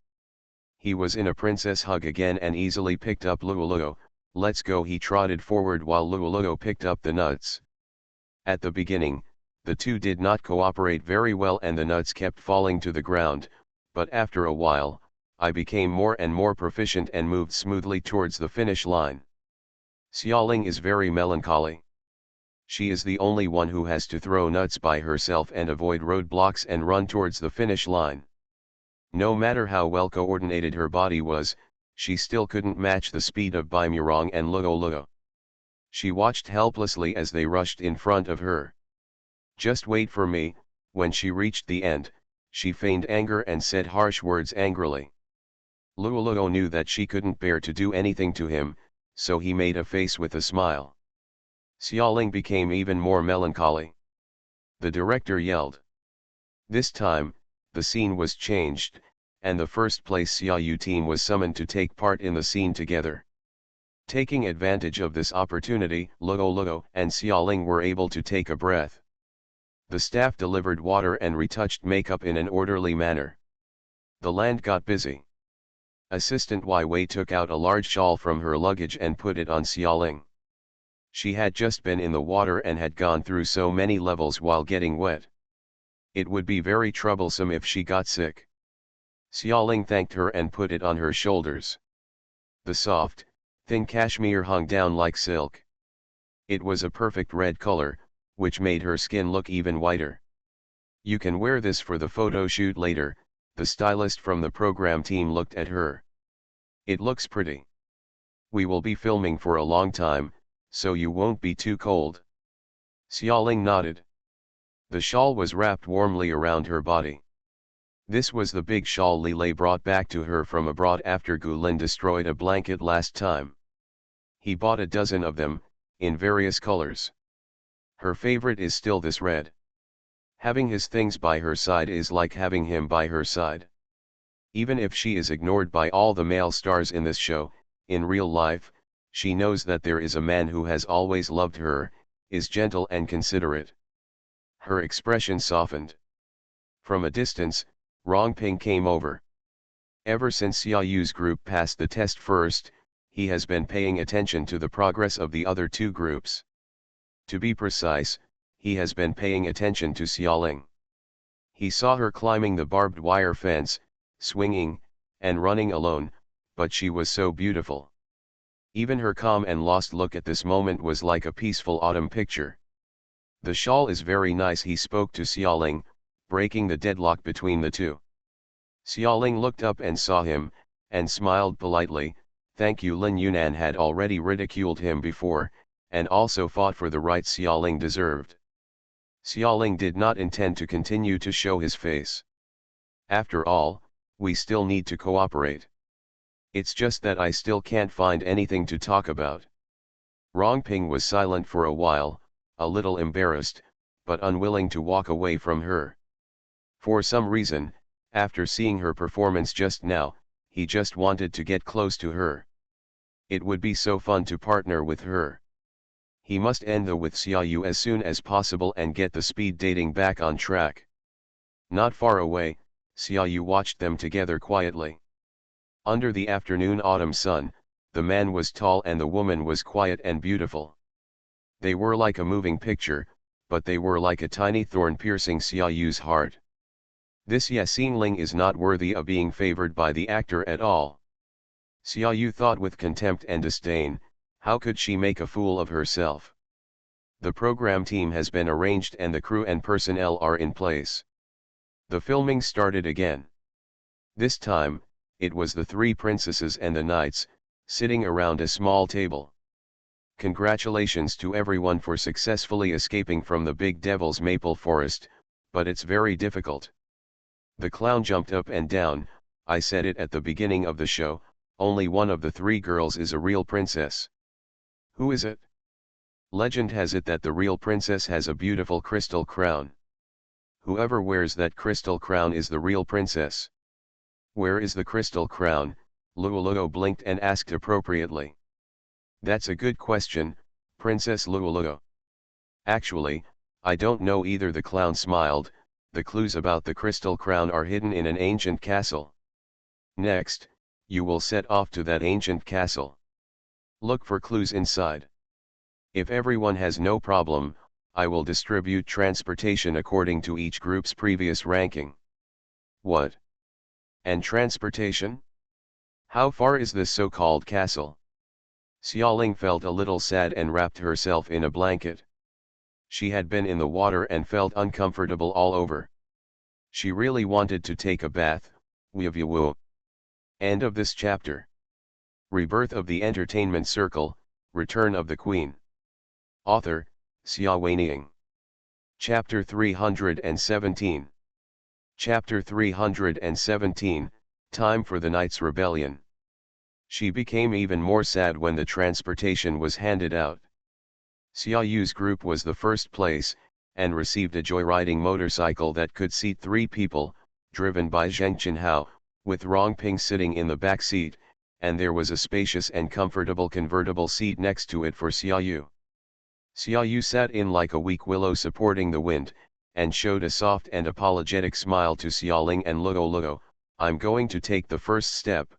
He was in a princess hug again and easily picked up Luoluo. Let's go. He trotted forward while Luoluo picked up the nuts. At the beginning, the two did not cooperate very well and the nuts kept falling to the ground, but after a while, I became more and more proficient and moved smoothly towards the finish line. Xiaoling is very melancholy. She is the only one who has to throw nuts by herself and avoid roadblocks and run towards the finish line. No matter how well coordinated her body was, she still couldn't match the speed of Baimurong and Luoluo. She watched helplessly as they rushed in front of her. Just wait for me. When she reached the end, she feigned anger and said harsh words angrily. Luoluo knew that she couldn't bear to do anything to him, so he made a face with a smile. Xiaoling became even more melancholy. The director yelled. This time, the scene was changed, and the first place Xiaoyu team was summoned to take part in the scene together. Taking advantage of this opportunity, Luoluo and Xiaoling were able to take a breath. The staff delivered water and retouched makeup in an orderly manner. The land got busy. Assistant Wei Wei took out a large shawl from her luggage and put it on Xiaoling. She had just been in the water and had gone through so many levels while getting wet. It would be very troublesome if she got sick. Xiaoling thanked her and put it on her shoulders. The soft, thin cashmere hung down like silk. It was a perfect red color, which made her skin look even whiter. You can wear this for the photo shoot later. The stylist from the program team looked at her. It looks pretty. We will be filming for a long time, so you won't be too cold. Xiaoling nodded. The shawl was wrapped warmly around her body. This was the big shawl Lilei brought back to her from abroad after Gulin destroyed a blanket last time. He bought a dozen of them, in various colors. Her favorite is still this red. Having his things by her side is like having him by her side. Even if she is ignored by all the male stars in this show, in real life, she knows that there is a man who has always loved her, is gentle and considerate. Her expression softened. From a distance, Rongping came over. Ever since Xiaoyu's group passed the test first, he has been paying attention to the progress of the other two groups. To be precise, he has been paying attention to Xiaoling. He saw her climbing the barbed wire fence, swinging, and running alone, but she was so beautiful. Even her calm and lost look at this moment was like a peaceful autumn picture. The shawl is very nice, he spoke to Xiaoling, breaking the deadlock between the two. Xiaoling looked up and saw him, and smiled politely. Thank you. Lin Yunan had already ridiculed him before, and also fought for the right Xiaoling deserved. Xiaoling did not intend to continue to show his face. After all, we still need to cooperate. It's just that I still can't find anything to talk about. Rongping was silent for a while, a little embarrassed, but unwilling to walk away from her. For some reason, after seeing her performance just now, he just wanted to get close to her. It would be so fun to partner with her. He must end the with Xiaoyu as soon as possible and get the speed dating back on track. Not far away, Xiaoyu watched them together quietly. Under the afternoon autumn sun, the man was tall and the woman was quiet and beautiful. They were like a moving picture, but they were like a tiny thorn piercing Xiaoyu's heart. This Yasinling is not worthy of being favored by the actor at all. Xiaoyu thought with contempt and disdain, how could she make a fool of herself? The program team has been arranged and the crew and personnel are in place. The filming started again. This time, it was the three princesses and the knights, sitting around a small table. Congratulations to everyone for successfully escaping from the big devil's maple forest, but it's very difficult. The clown jumped up and down. I said it at the beginning of the show, only one of the three girls is a real princess. Who is it? Legend has it that the real princess has a beautiful crystal crown. Whoever wears that crystal crown is the real princess. Where is the crystal crown? Luoluo blinked and asked appropriately. That's a good question, Princess Luoluo. Actually, I don't know either, the clown smiled. The clues about the crystal crown are hidden in an ancient castle. Next, you will set off to that ancient castle. Look for clues inside. If everyone has no problem, I will distribute transportation according to each group's previous ranking. What? And transportation? How far is this so-called castle? Xiaoling felt a little sad and wrapped herself in a blanket. She had been in the water and felt uncomfortable all over. She really wanted to take a bath. Woo. End of this chapter. Rebirth of the Entertainment Circle, Return of the Queen. Author, Xia Weining. Chapter 317. Chapter 317, Time for the Knight's Rebellion. She became even more sad when the transportation was handed out. Xiaoyu's group was the first place, and received a joyriding motorcycle that could seat 3 people, driven by Zheng Qinhao, with Rongping sitting in the back seat, and there was a spacious and comfortable convertible seat next to it for Xiaoyu. Xiaoyu sat in like a weak willow supporting the wind, and showed a soft and apologetic smile to Xiaoling and Luoluo. I'm going to take the first step.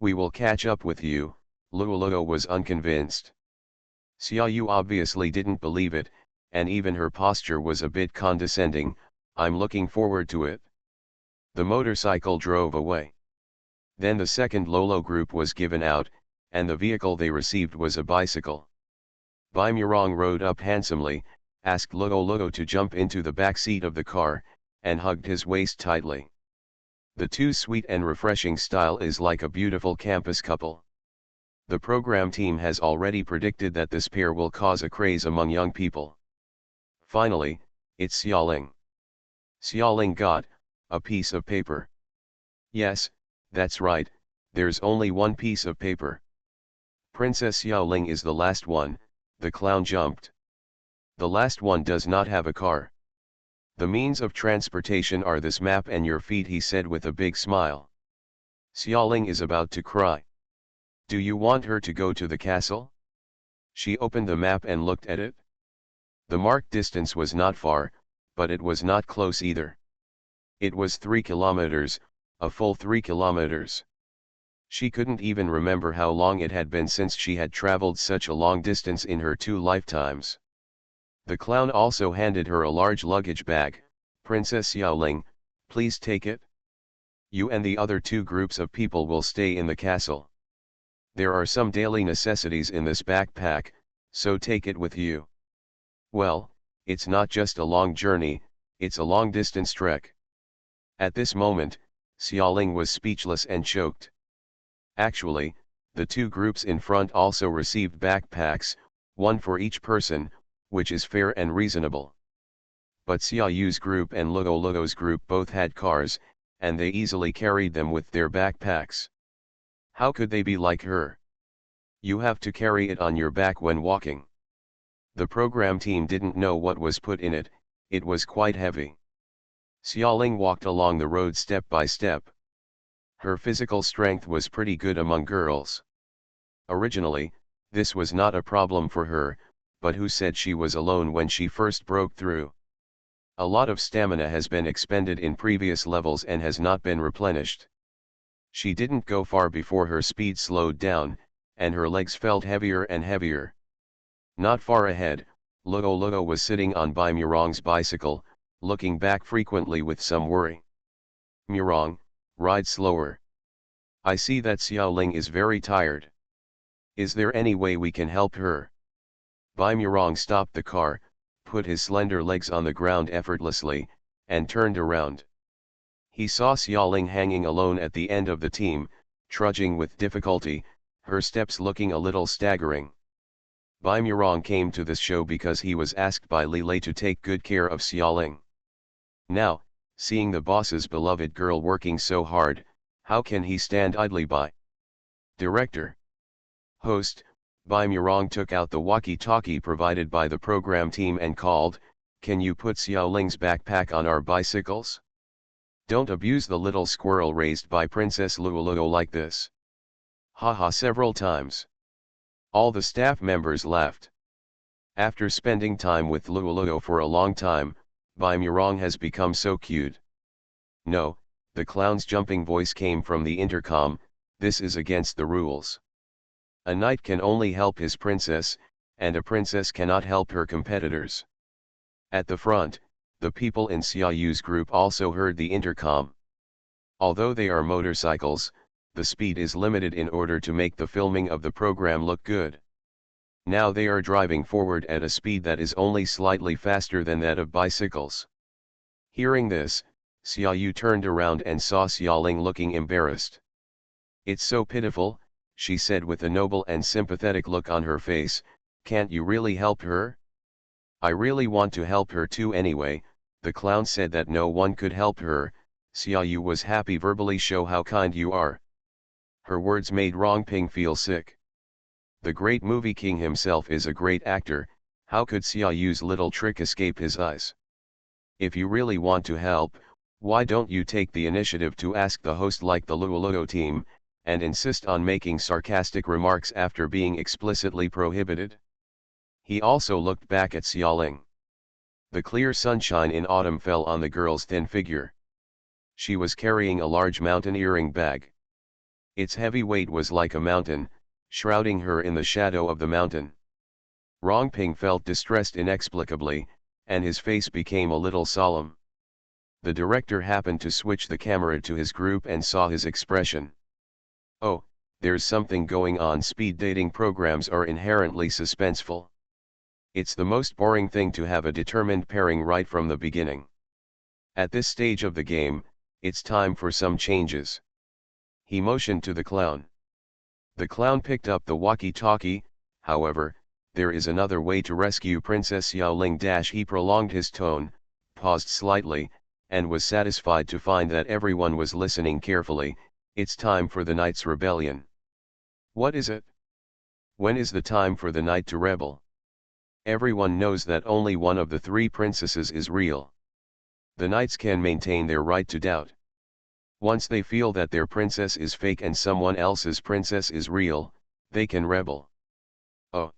We will catch up with you. Luoluo was unconvinced. Xiaoyu obviously didn't believe it, and even her posture was a bit condescending. I'm looking forward to it. The motorcycle drove away. Then the second Lolo group was given out, and the vehicle they received was a bicycle. Bai Murong rode up handsomely, asked Luoluo to jump into the back seat of the car, and hugged his waist tightly. The two sweet and refreshing style is like a beautiful campus couple. The program team has already predicted that this pair will cause a craze among young people. Finally, it's Xiaoling. Xiaoling got a piece of paper. Yes, that's right, there's only one piece of paper. Princess Xiaoling is the last one. The clown jumped. The last one does not have a car. The means of transportation are this map and your feet, he said with a big smile. Xiaoling is about to cry. Do you want her to go to the castle? She opened the map and looked at it. The marked distance was not far, but it was not close either. It was 3 kilometers, a full 3 kilometers. She couldn't even remember how long it had been since she had traveled such a long distance in her 2 lifetimes. The clown also handed her a large luggage bag. Princess Xiaoling, please take it. You and the other 2 groups of people will stay in the castle. There are some daily necessities in this backpack, so take it with you. Well, it's not just a long journey, it's a long distance trek. At this moment, Xiaoling was speechless and choked. Actually, the 2 groups in front also received backpacks, one for each person, which is fair and reasonable. But Xiaoyu's group and Luoluo's group both had cars, and they easily carried them with their backpacks. How could they be like her? You have to carry it on your back when walking. The program team didn't know what was put in it, it was quite heavy. Xiaoling walked along the road step by step. Her physical strength was pretty good among girls. Originally, this was not a problem for her, but who said she was alone when she first broke through? A lot of stamina has been expended in previous levels and has not been replenished. She didn't go far before her speed slowed down, and her legs felt heavier and heavier. Not far ahead, Luo Luo was sitting on Bai Murong's bicycle, looking back frequently with some worry. Murong, ride slower. I see that Xiaoling is very tired. Is there any way we can help her? Bai Murong stopped the car, put his slender legs on the ground effortlessly, and turned around. He saw Xiaoling hanging alone at the end of the team, trudging with difficulty, her steps looking a little staggering. Bai Murong came to this show because he was asked by Li Lei to take good care of Xiaoling. Now, seeing the boss's beloved girl working so hard, how can he stand idly by? Director. Host, Bai Murong took out the walkie-talkie provided by the program team and called, "Can you put Xiaoling's backpack on our bicycles? Don't abuse the little squirrel raised by Princess Luoluo like this." Haha several times. All the staff members laughed. After spending time with Luoluo for a long time, Bai Murong has become so cute. No, the clown's jumping voice came from the intercom, this is against the rules. A knight can only help his princess, and a princess cannot help her competitors. At the front, the people in Xiaoyu's group also heard the intercom. Although they are motorcycles, the speed is limited in order to make the filming of the program look good. Now they are driving forward at a speed that is only slightly faster than that of bicycles. Hearing this, Xiaoyu turned around and saw Xiaoling looking embarrassed. "It's so pitiful," she said with a noble and sympathetic look on her face, "can't you really help her?" "I really want to help her too anyway." The clown said that no one could help her. Xiaoyu was happy verbally. "Show how kind you are." Her words made Rongping feel sick. The great movie king himself is a great actor, how could Xiaoyu's little trick escape his eyes? If you really want to help, why don't you take the initiative to ask the host like the Luoluo team, and insist on making sarcastic remarks after being explicitly prohibited? He also looked back at Xiaoling. The clear sunshine in autumn fell on the girl's thin figure. She was carrying a large mountaineering bag. Its heavy weight was like a mountain, shrouding her in the shadow of the mountain. Rongping felt distressed inexplicably, and his face became a little solemn. The director happened to switch the camera to his group and saw his expression. "Oh, there's something going on." Speed dating programs are inherently suspenseful. It's the most boring thing to have a determined pairing right from the beginning. At this stage of the game, it's time for some changes. He motioned to the clown. The clown picked up the walkie-talkie. "However, there is another way to rescue Princess Xiaoling." He prolonged his tone, paused slightly, and was satisfied to find that everyone was listening carefully. "It's time for the knight's rebellion." "What is it? When is the time for the knight to rebel?" "Everyone knows that only one of the three princesses is real. The knights can maintain their right to doubt. Once they feel that their princess is fake and someone else's princess is real, they can rebel." "Oh.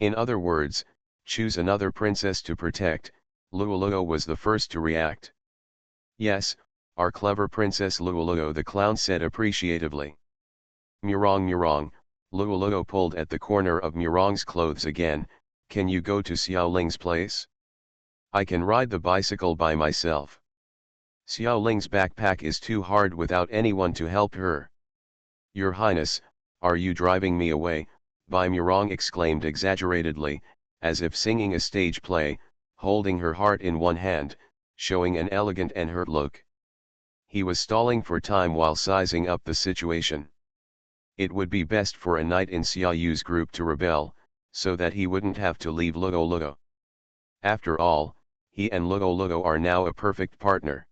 In other words, choose another princess to protect." Luoluo was the first to react. "Yes, our clever Princess Luoluo," the clown said appreciatively. "Murong Murong," Luoluo pulled at the corner of Murong's clothes again, "can you go to Xiaoling's place? I can ride the bicycle by myself. Xiaoling's backpack is too hard without anyone to help her." "Your Highness, are you driving me away?" Bai Murong exclaimed exaggeratedly, as if singing a stage play, holding her heart in one hand, showing an elegant and hurt look. He was stalling for time while sizing up the situation. It would be best for a knight in Xiaoyu's group to rebel, so that he wouldn't have to leave Luoluo. After all, he and Luoluo are now a perfect partner.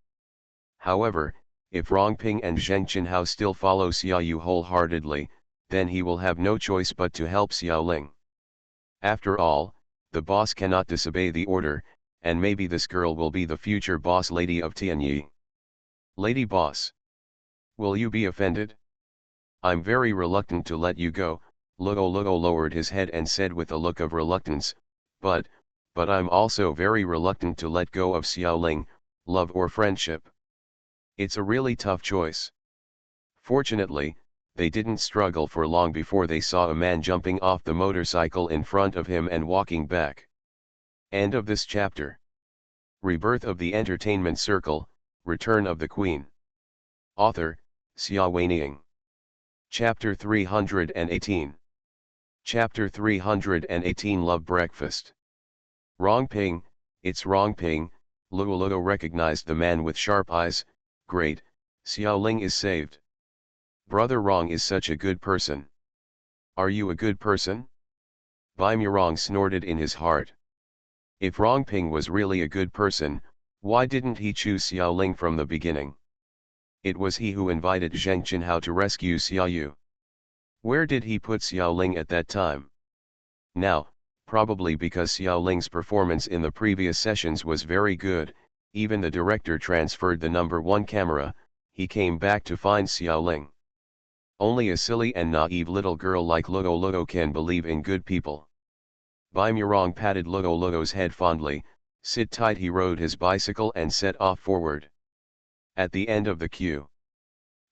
However, if Rongping and Zheng Qinhao still follow Xiaoyu wholeheartedly, then he will have no choice but to help Xiaoling. After all, the boss cannot disobey the order, and maybe this girl will be the future boss lady of Tianyi. "Lady boss. Will you be offended? I'm very reluctant to let you go." Luoluo lowered his head and said with a look of reluctance, but I'm also very reluctant to let go of Xiaoling, love or friendship. It's a really tough choice. Fortunately, They didn't struggle for long before they saw a man jumping off the motorcycle in front of him and walking back. End of this chapter. Rebirth of the Entertainment Circle, Return of the Queen. Author, Xia Weining. Chapter 318. Chapter 318 Love Breakfast. Rongping, it's Rongping. Luoluo recognized the man with sharp eyes. Great, Xiaoling is saved. Brother Rong is such a good person. Are you a good person? Baimurong snorted in his heart. If Rongping was really a good person, why didn't he choose Xiaoling from the beginning? It was he who invited Zheng Qinhao to rescue Xiaoyu. Where did he put Xiaoling at that time? Now, probably because Xiaoling's performance in the previous sessions was very good, even the director transferred the #1 camera, he came back to find Xiaoling. Only a silly and naive little girl like Luoluo can believe in good people. Baimurong patted Luoluo's head fondly. Sit tight, he rode his bicycle and set off forward. At the end of the queue,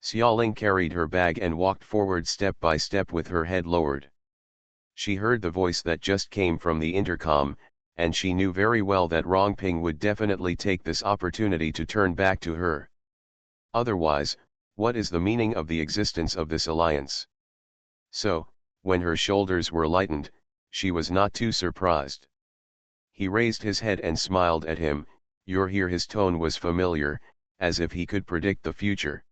Xiaoling carried her bag and walked forward step by step with her head lowered. She heard the voice that just came from the intercom, and she knew very well that Rongping would definitely take this opportunity to turn back to her. Otherwise, what is the meaning of the existence of this alliance? So, when her shoulders were lightened, she was not too surprised. He raised his head and smiled at him. You're here. His tone was familiar, as if he could predict the future.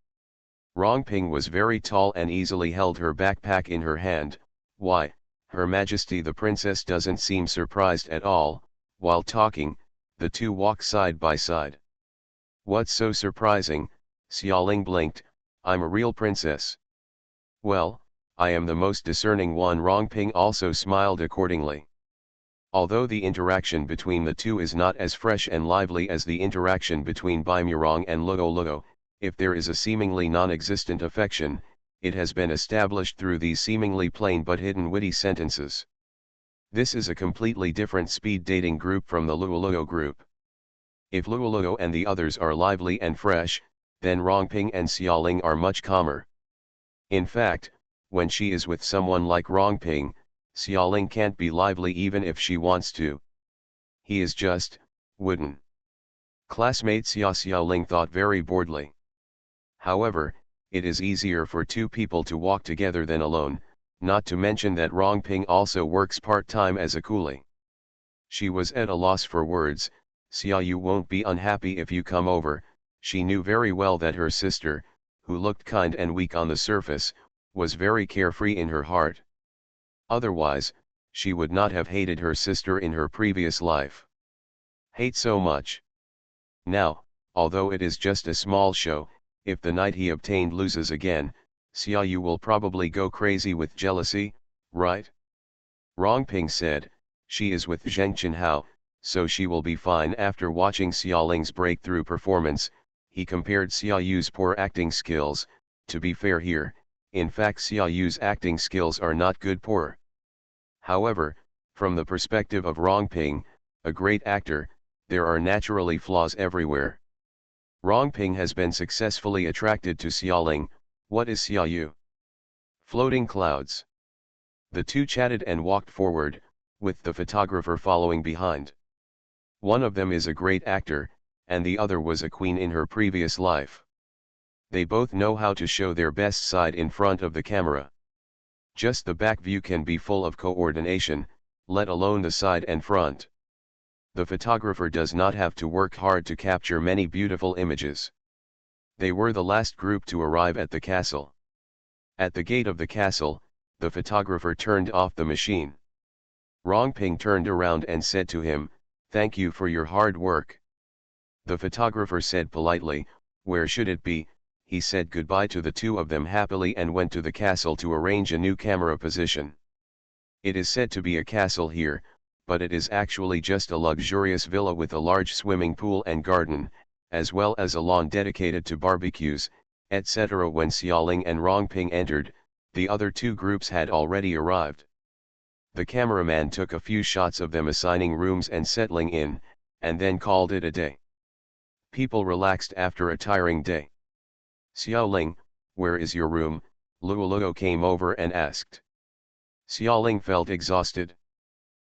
Rongping was very tall and easily held her backpack in her hand. Why, Her Majesty the Princess doesn't seem surprised at all. While talking, the two walk side by side. What's so surprising? Xiaoling blinked. I'm a real princess. Well, I am the most discerning one. Rongping also smiled accordingly. Although the interaction between the two is not as fresh and lively as the interaction between Baimurong and Luoluo, if there is a seemingly non-existent affection, it has been established through these seemingly plain but hidden witty sentences. This is a completely different speed dating group from the Luoluo group. If Luoluo and the others are lively and fresh, then Rongping and Xiaoling are much calmer. In fact, when she is with someone like Rongping, Xiaoling can't be lively even if she wants to. He is just wooden. Classmate Xiaoling thought very boredly. However, it is easier for two people to walk together than alone, not to mention that Rongping also works part-time as a coolie. She was at a loss for words. Xiaoyu won't be unhappy if you come over. She knew very well that her sister, who looked kind and weak on the surface, was very carefree in her heart. Otherwise, she would not have hated her sister in her previous life. Hate so much. Now, although it is just a small show, if the knight he obtained loses again, Xiaoyu will probably go crazy with jealousy, right? Rongping said, she is with Zheng Qinhao, so she will be fine. After watching Xiaoling's breakthrough performance, he compared Xiaoyu's poor acting skills. To be fair here, in fact Xiaoyu's acting skills are not good poor. However, from the perspective of Rongping, a great actor, there are naturally flaws everywhere. Rongping has been successfully attracted to Xiaoling. What is Xiaoyu? Floating clouds. The two chatted and walked forward, with the photographer following behind. One of them is a great actor, and the other was a queen in her previous life. They both know how to show their best side in front of the camera. Just the back view can be full of coordination, let alone the side and front. The photographer does not have to work hard to capture many beautiful images. They were the last group to arrive at the castle. At the gate of the castle, the photographer turned off the machine. Rongping turned around and said to him, "Thank you for your hard work." The photographer said politely, "Where should it be?" He said goodbye to the two of them happily and went to the castle to arrange a new camera position. It is said to be a castle here, but it is actually just a luxurious villa with a large swimming pool and garden, as well as a lawn dedicated to barbecues, etc. When Xiaoling and Rongping entered, the other two groups had already arrived. The cameraman took a few shots of them assigning rooms and settling in, and then called it a day. People relaxed after a tiring day. "Xiaoling, where is your room?" Luoluo came over and asked. Xiaoling felt exhausted.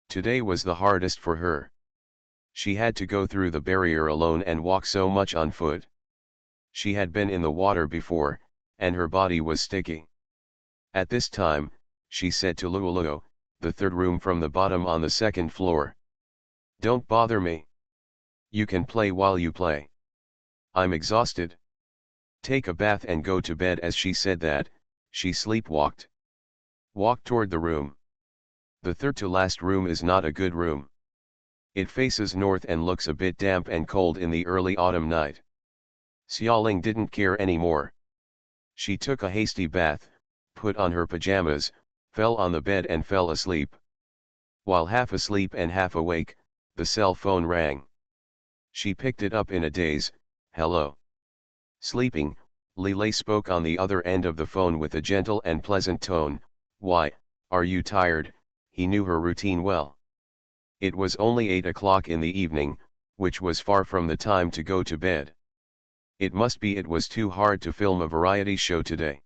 Today was the hardest for her. She had to go through the barrier alone and walk so much on foot. She had been in the water before, and her body was sticky. At this time, she said to Luoluo, the third room from the bottom on the second floor. Don't bother me. You can play while you play. I'm exhausted. Take a bath and go to bed. As she said that, she sleepwalked. Walked toward the room. The third to last room is not a good room. It faces north and looks a bit damp and cold in the early autumn night. Xiaoling didn't care anymore. She took a hasty bath, put on her pajamas, fell on the bed and fell asleep. While half asleep and half awake, the cell phone rang. She picked it up in a daze. Hello. Sleeping, Lilei spoke on the other end of the phone with a gentle and pleasant tone. Why, are you tired? He knew her routine well. It was only 8 o'clock in the evening, which was far from the time to go to bed. It must be it was too hard to film a variety show today.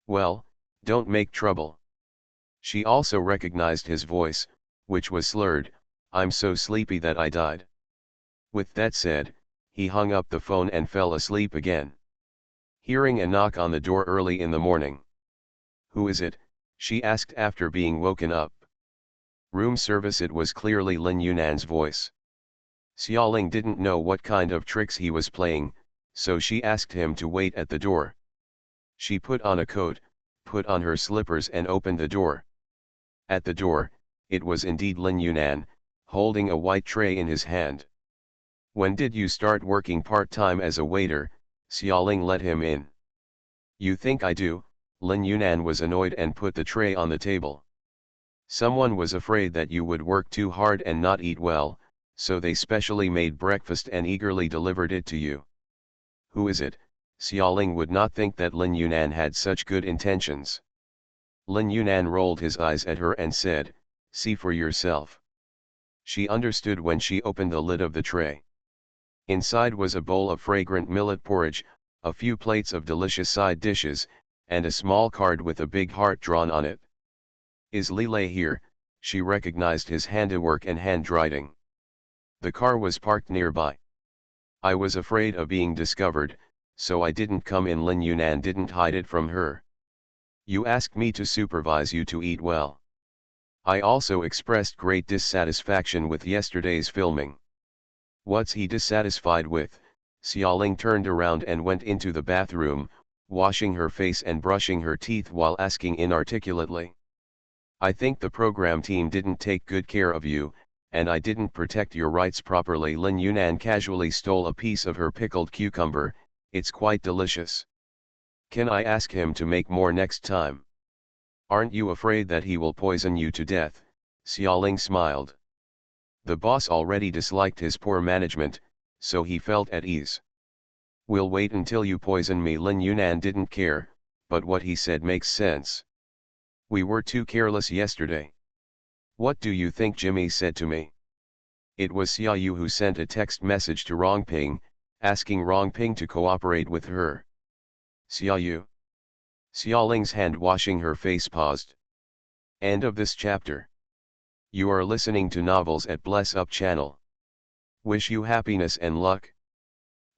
Well, don't make trouble. She also recognized his voice, which was slurred. I'm so sleepy that I died. With that said, he hung up the phone and fell asleep again. Hearing a knock on the door early in the morning. Who is it? She asked after being woken up. Room service. It was clearly Lin Yunan's voice. Xiaoling didn't know what kind of tricks he was playing, so she asked him to wait at the door. She put on a coat, put on her slippers and opened the door. At the door, it was indeed Lin Yunan, holding a white tray in his hand. When did you start working part-time as a waiter? Xiaoling let him in. You think I do? Lin Yunan was annoyed and put the tray on the table. Someone was afraid that you would work too hard and not eat well, so they specially made breakfast and eagerly delivered it to you. Who is it? Xiaoling would not think that Lin Yunan had such good intentions. Lin Yunan rolled his eyes at her and said, see for yourself. She understood when she opened the lid of the tray. Inside was a bowl of fragrant millet porridge, a few plates of delicious side dishes, and a small card with a big heart drawn on it. Is Lilei here? She recognized his handiwork and handwriting. The car was parked nearby. I was afraid of being discovered, so I didn't come in. Lin Yunan didn't hide it from her. You asked me to supervise you to eat well. I also expressed great dissatisfaction with yesterday's filming. What's he dissatisfied with? Xiaoling turned around and went into the bathroom, washing her face and brushing her teeth while asking inarticulately. I think the program team didn't take good care of you, and I didn't protect your rights properly. Lin Yunan casually stole a piece of her pickled cucumber. It's quite delicious. Can I ask him to make more next time? Aren't you afraid that he will poison you to death? Xiaoling smiled. The boss already disliked his poor management, so he felt at ease. We'll wait until you poison me. Lin Yunan didn't care, but what he said makes sense. We were too careless yesterday. What do you think Jimmy said to me? It was Xiaoyu who sent a text message to Rongping, asking Rongping to cooperate with her. Xiaoyu. Xiaoling's hand washing her face paused. End of this chapter. You are listening to Novels at Bless Up channel. Wish you happiness and luck.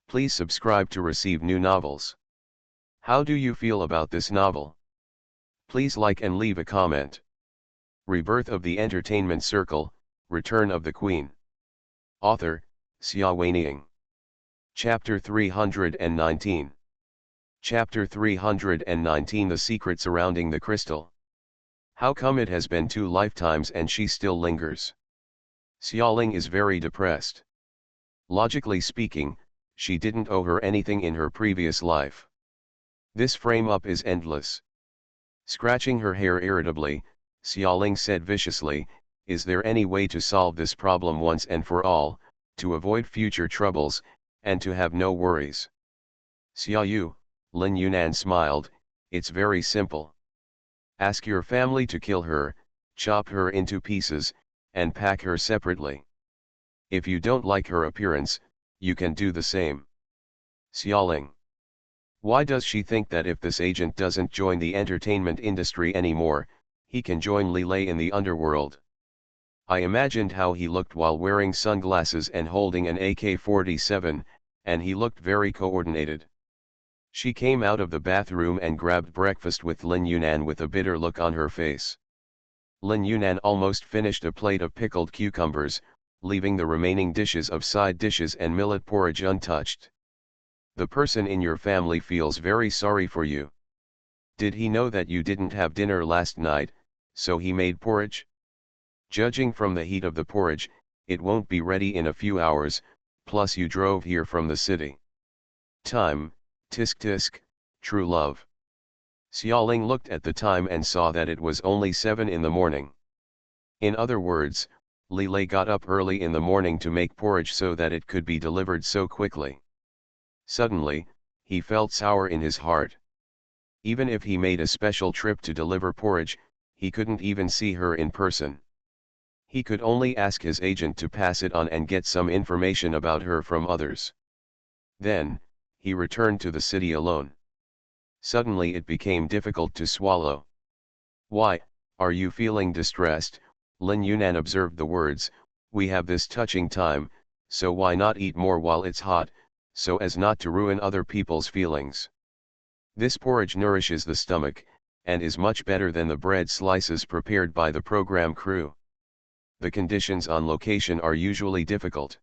Please subscribe to receive new novels. How do you feel about this novel? Please like and leave a comment. Rebirth of the Entertainment Circle, Return of the Queen. Author, Xia Weining. Chapter 319. Chapter 319. The secret surrounding the crystal. How come it has been 2 lifetimes and she still lingers? Xiaoling is very depressed. Logically speaking, she didn't owe her anything in her previous life. This frame-up is endless. Scratching her hair irritably, Xiaoling said viciously, is there any way to solve this problem once and for all, to avoid future troubles, and to have no worries? Xiaoyu, Lin Yunan smiled, it's very simple. Ask your family to kill her, chop her into pieces, and pack her separately. If you don't like her appearance, you can do the same. Xiaoling. Why does she think that if this agent doesn't join the entertainment industry anymore, he can join Lilay in the underworld? I imagined how he looked while wearing sunglasses and holding an AK-47, and he looked very coordinated. She came out of the bathroom and grabbed breakfast with Lin Yunan with a bitter look on her face. Lin Yunan almost finished a plate of pickled cucumbers, leaving the remaining dishes of side dishes and millet porridge untouched. The person in your family feels very sorry for you. Did he know that you didn't have dinner last night, so he made porridge? Judging from the heat of the porridge, it won't be ready in a few hours, plus you drove here from the city. Time, tisk tisk, true love. Xiaoling looked at the time and saw that it was only 7 in the morning. In other words, Lilay got up early in the morning to make porridge so that it could be delivered so quickly. Suddenly, he felt sour in his heart. Even if he made a special trip to deliver porridge, he couldn't even see her in person. He could only ask his agent to pass it on and get some information about her from others. Then, he returned to the city alone. Suddenly it became difficult to swallow. "Why, are you feeling distressed?" Lin Yunan observed the words. "We have this touching time, so why not eat more while it's hot, so as not to ruin other people's feelings? This porridge nourishes the stomach, and is much better than the bread slices prepared by the program crew. The conditions on location are usually difficult."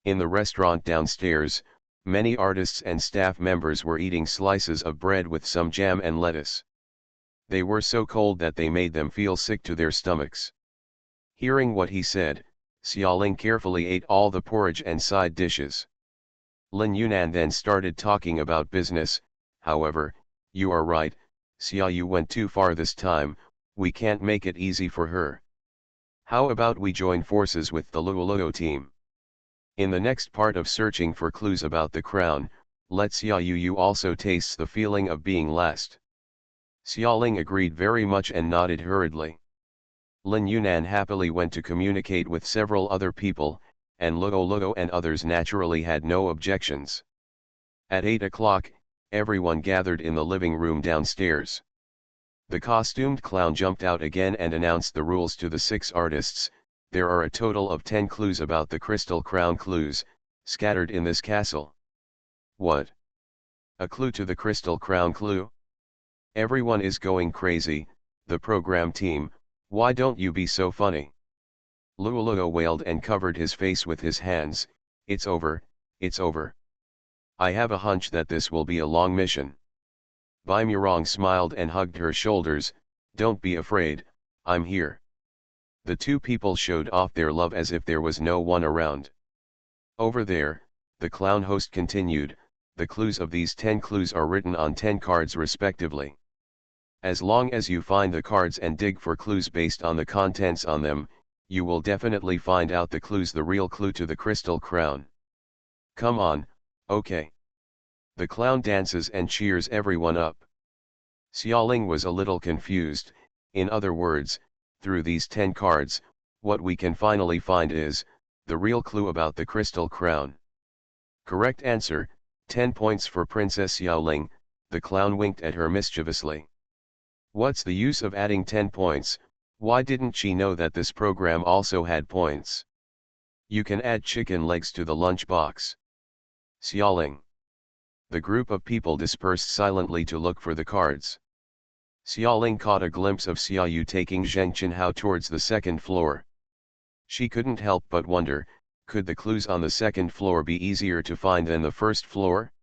In the restaurant downstairs, many artists and staff members were eating slices of bread with some jam and lettuce. They were so cold that they made them feel sick to their stomachs. Hearing what he said, Xiaoling carefully ate all the porridge and side dishes. Lin Yunan then started talking about business. "However, you are right, Xiaoyu went too far this time, we can't make it easy for her. How about we join forces with the Luoluo team? In the next part of searching for clues about the crown, let Xiaoyu also tastes the feeling of being last." Xiaoling agreed very much and nodded hurriedly. Lin Yunan happily went to communicate with several other people, and Luoluo and others naturally had no objections. At 8 o'clock, everyone gathered in the living room downstairs. The costumed clown jumped out again and announced the rules to the 6 artists. "There are a total of 10 clues about the Crystal Crown clues, scattered in this castle." "What? A clue to the Crystal Crown clue? Everyone is going crazy, the program team, why don't you be so funny?" Luoluo wailed and covered his face with his hands. "It's over, it's over. I have a hunch that this will be a long mission." Bai Murong smiled and hugged her shoulders. "Don't be afraid, I'm here." The two people showed off their love as if there was no one around. "Over there," the clown host continued, "the clues of these 10 clues are written on 10 cards respectively. As long as you find the cards and dig for clues based on the contents on them, you will definitely find out the clues, the real clue to the Crystal Crown. Come on, okay." The clown dances and cheers everyone up. Xiaoling was a little confused. In other words, through these 10 cards, what we can finally find is the real clue about the Crystal Crown. Correct answer, 10 points for Princess Xiaoling. The clown winked at her mischievously. What's the use of adding 10 points? Why didn't she know that this program also had points? You can add chicken legs to the lunchbox. Xiaoling. The group of people dispersed silently to look for the cards. Xiaoling caught a glimpse of Xiaoyu taking Zheng Qinhao towards the second floor. She couldn't help but wonder, could the clues on the second floor be easier to find than the first floor?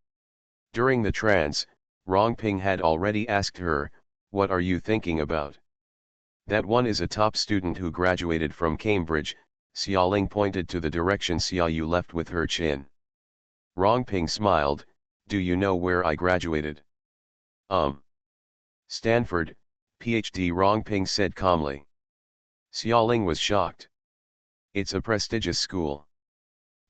During the trance, Rongping had already asked her, "What are you thinking about?" "That one is a top student who graduated from Cambridge." Xiaoling pointed to the direction Xiaoyu left with her chin. Rongping smiled. "Do you know where I graduated?" "Stanford, PhD," Rongping said calmly. Xiaoling was shocked. It's a prestigious school.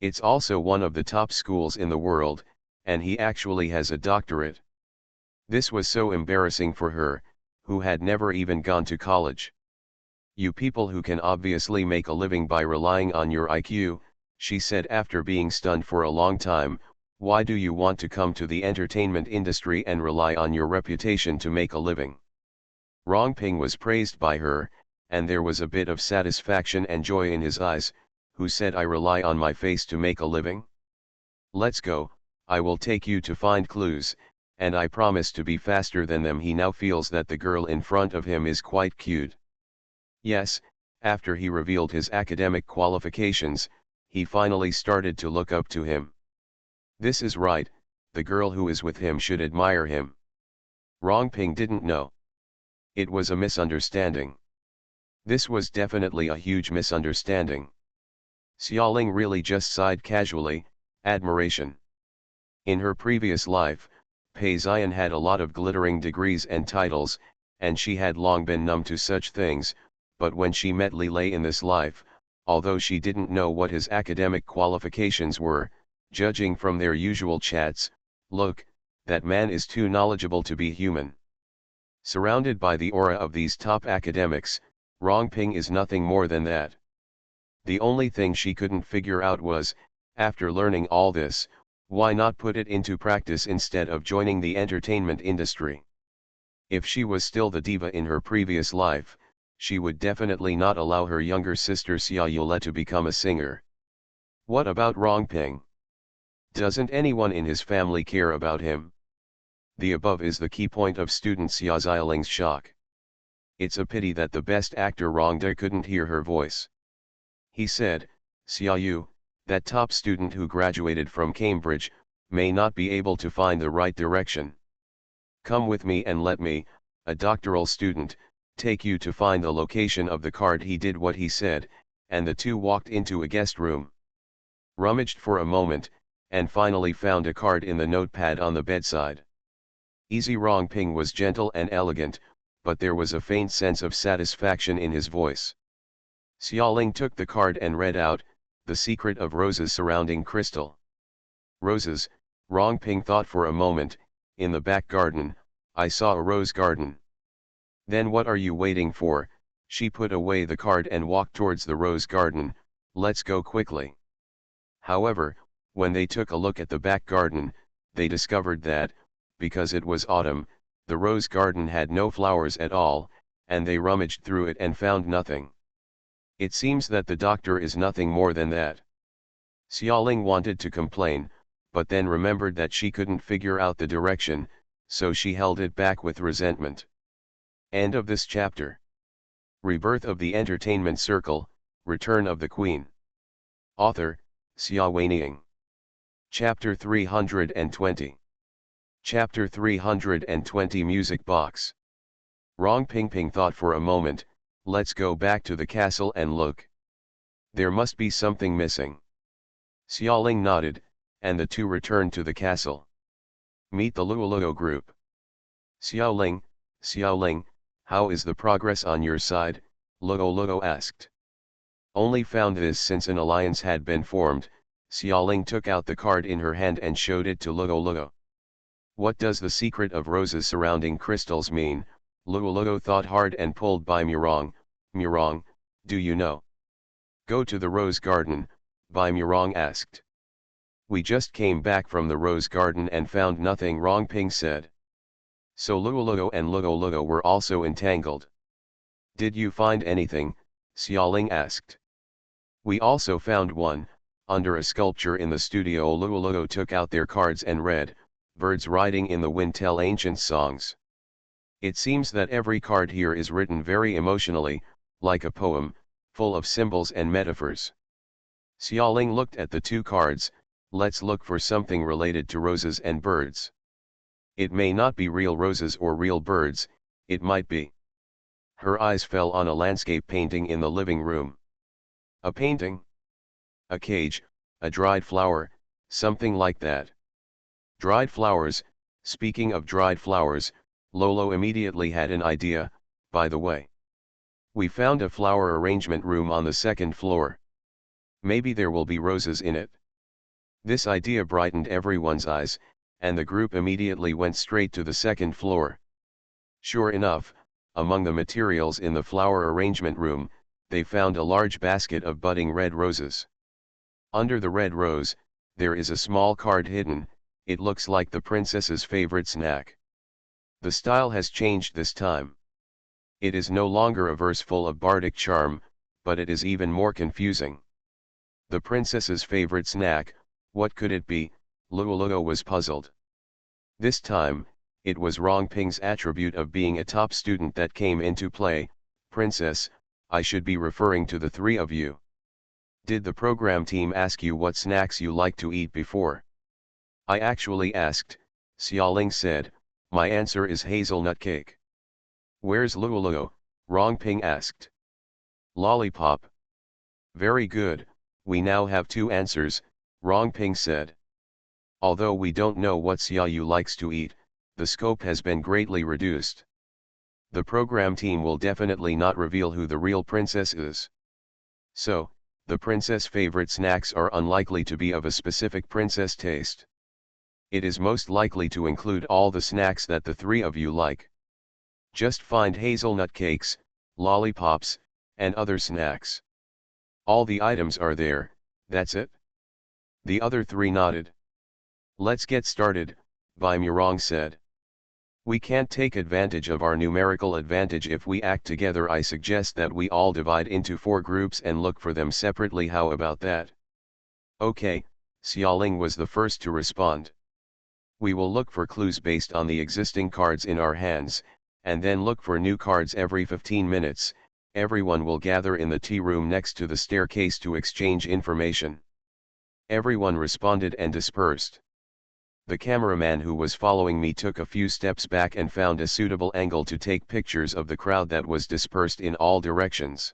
It's also one of the top schools in the world, and he actually has a doctorate. This was so embarrassing for her, who had never even gone to college. "You people who can obviously make a living by relying on your IQ," she said after being stunned for a long time, Why do you want to come to the entertainment industry and rely on your reputation to make a living? Rongping was praised by her, and there was a bit of satisfaction and joy in his eyes. Who said I rely on my face to make a living? Let's go, I will take you to find clues, and I promise to be faster than them. He now feels that the girl in front of him is quite cute. Yes, after he revealed his academic qualifications, he finally started to look up to him. This is right, the girl who is with him should admire him. Rongping didn't know. It was a misunderstanding. This was definitely a huge misunderstanding. Xiaoling really just sighed casually, admiration. In her previous life, Pei Xian had a lot of glittering degrees and titles, and she had long been numb to such things, but when she met Li Lei in this life, although she didn't know what his academic qualifications were, judging from their usual chats, look, that man is too knowledgeable to be human. Surrounded by the aura of these top academics, Rongping is nothing more than that. The only thing she couldn't figure out was, after learning all this, why not put it into practice instead of joining the entertainment industry? If she was still the diva in her previous life, she would definitely not allow her younger sister Xia Yule to become a singer. What about Rongping? Doesn't anyone in his family care about him? The above is the key point of student Xia Xiaoling's shock. It's a pity that the best actor Rongde couldn't hear her voice. He said, Xia Yu, that top student who graduated from Cambridge, may not be able to find the right direction. Come with me and let me, a doctoral student, take you to find the location of the card. He did what he said, and the two walked into a guest room. Rummaged for a moment, and finally found a card in the notepad on the bedside. Easy. Rongping was gentle and elegant, but there was a faint sense of satisfaction in his voice. Xiaoling took the card and read out, The Secret of Roses Surrounding Crystal. Roses, Rongping thought for a moment. In the back garden, I saw a rose garden. Then what are you waiting for? She put away the card and walked towards the rose garden. Let's go quickly. However, when they took a look at the back garden, they discovered that, because it was autumn, the rose garden had no flowers at all, and they rummaged through it and found nothing. It seems that the doctor is nothing more than that. Xiaoling wanted to complain, but then remembered that she couldn't figure out the direction, so she held it back with resentment. End of this chapter. Rebirth of the Entertainment Circle, Return of the Queen. Author, Xia Weining. Chapter 320. Chapter 320 Music Box. Rongping thought for a moment, let's go back to the castle and look. There must be something missing. Xiaoling nodded, and the two returned to the castle. Meet the Luoluo group. Xiaoling, how is the progress on your side? Luoluo asked. Only found this since an alliance had been formed. Xiaoling took out the card in her hand and showed it to Luoluo. What does the secret of roses surrounding crystals mean? Luoluo thought hard and pulled by Murong. Murong, do you know? Go to the rose garden, Bai Murong asked. We just came back from the rose garden and found nothing, Rongping said. So Luoluo and Luoluo were also entangled. Did you find anything? Xiaoling asked. We also found one, under a sculpture in the studio. Luoluo took out their cards and read, Birds riding in the wind tell ancient songs. It seems that every card here is written very emotionally, like a poem, full of symbols and metaphors. Xiaoling looked at the two cards. Let's look for something related to roses and birds. It may not be real roses or real birds, it might be. Her eyes fell on a landscape painting in the living room. A painting? A cage, a dried flower, something like that. Dried flowers. Speaking of dried flowers, Lolo immediately had an idea. By the way, we found a flower arrangement room on the second floor. Maybe there will be roses in it. This idea brightened everyone's eyes, and the group immediately went straight to the second floor. Sure enough, among the materials in the flower arrangement room, they found a large basket of budding red roses. Under the red rose, there is a small card hidden, it looks like the princess's favorite snack. The style has changed this time. It is no longer a verse full of bardic charm, but it is even more confusing. The princess's favorite snack, what could it be? Luoluo was puzzled. This time, it was Rongping's attribute of being a top student that came into play. Princess, I should be referring to the three of you. Did the program team ask you what snacks you like to eat before? I actually asked, Xiaoling said, my answer is hazelnut cake. Where's Luoluo? Rongping asked. Lollipop. Very good, we now have two answers, Rongping said. Although we don't know what Xiaoyu likes to eat, the scope has been greatly reduced. The program team will definitely not reveal who the real princess is. So, the princess' favorite snacks are unlikely to be of a specific princess taste. It is most likely to include all the snacks that the three of you like. Just find hazelnut cakes, lollipops, and other snacks. All the items are there, that's it? The other three nodded. Let's get started, Baimurong said. We can't take advantage of our numerical advantage if we act together. I suggest that we all divide into 4 groups and look for them separately. How about that? Okay, Xiaoling was the first to respond. We will look for clues based on the existing cards in our hands, and then look for new cards every 15 minutes. Everyone will gather in the tea room next to the staircase to exchange information. Everyone responded and dispersed. The cameraman who was following me took a few steps back and found a suitable angle to take pictures of the crowd that was dispersed in all directions.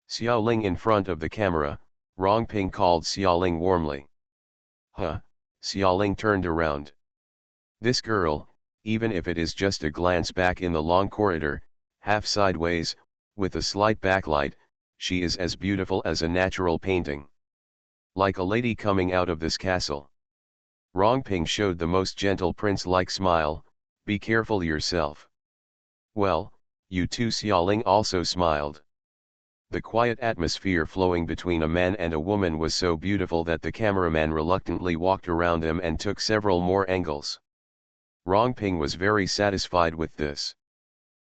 Xiaoling in front of the camera, Rongping called Xiaoling warmly. Huh, Xiaoling turned around. This girl, even if it is just a glance back in the long corridor, half sideways, with a slight backlight, she is as beautiful as a natural painting. Like a lady coming out of this castle. Rongping showed the most gentle prince-like smile, be careful yourself. Well, you too. Xiaoling also smiled. The quiet atmosphere flowing between a man and a woman was so beautiful that the cameraman reluctantly walked around them and took several more angles. Rongping was very satisfied with this.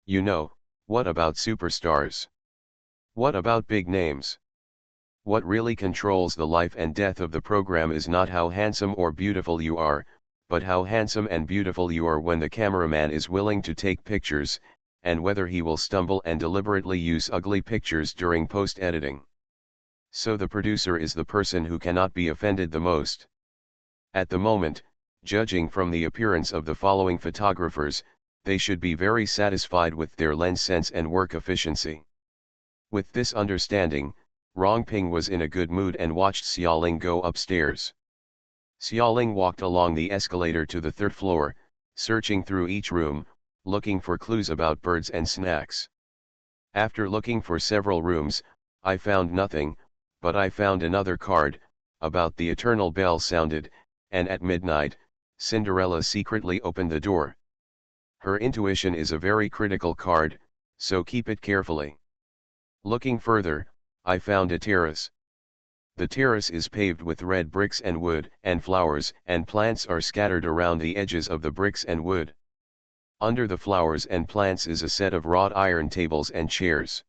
You know, what about superstars? What about big names? What really controls the life and death of the program is not how handsome or beautiful you are, but how handsome and beautiful you are when the cameraman is willing to take pictures, and whether he will stumble and deliberately use ugly pictures during post-editing. So the producer is the person who cannot be offended the most. At the moment, judging from the appearance of the following photographers, they should be very satisfied with their lens sense and work efficiency. With this understanding, Rongping was in a good mood and watched Xiaoling go upstairs. Xiaoling walked along the escalator to the 3rd floor, searching through each room, looking for clues about birds and snacks. After looking for several rooms, I found nothing, but I found another card, about the eternal bell sounded, and at midnight, Cinderella secretly opened the door. Her intuition is a very critical card, so keep it carefully. Looking further, I found a terrace. The terrace is paved with red bricks and wood, and flowers and plants are scattered around the edges of the bricks and wood. Under the flowers and plants is a set of wrought iron tables and chairs.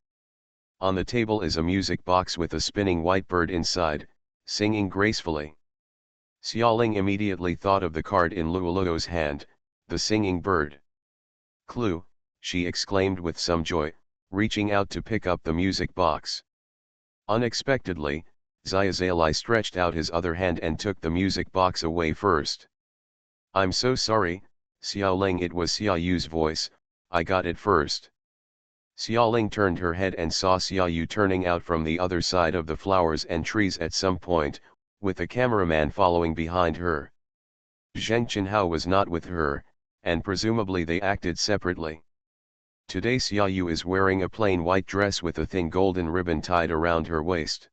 On the table is a music box with a spinning white bird inside, singing gracefully. Xiaoling immediately thought of the card in Luoluo's hand, the singing bird. Clue, she exclaimed with some joy, reaching out to pick up the music box. Unexpectedly, Xiaozali stretched out his other hand and took the music box away first. I'm so sorry, Xiaoling. It was Xiaoyu's voice, I got it first. Xiaoling turned her head and saw Xiaoyu turning out from the other side of the flowers and trees at some point, with the cameraman following behind her. Zheng Chenhao was not with her, and presumably they acted separately. Today Xiaoyu is wearing a plain white dress with a thin golden ribbon tied around her waist.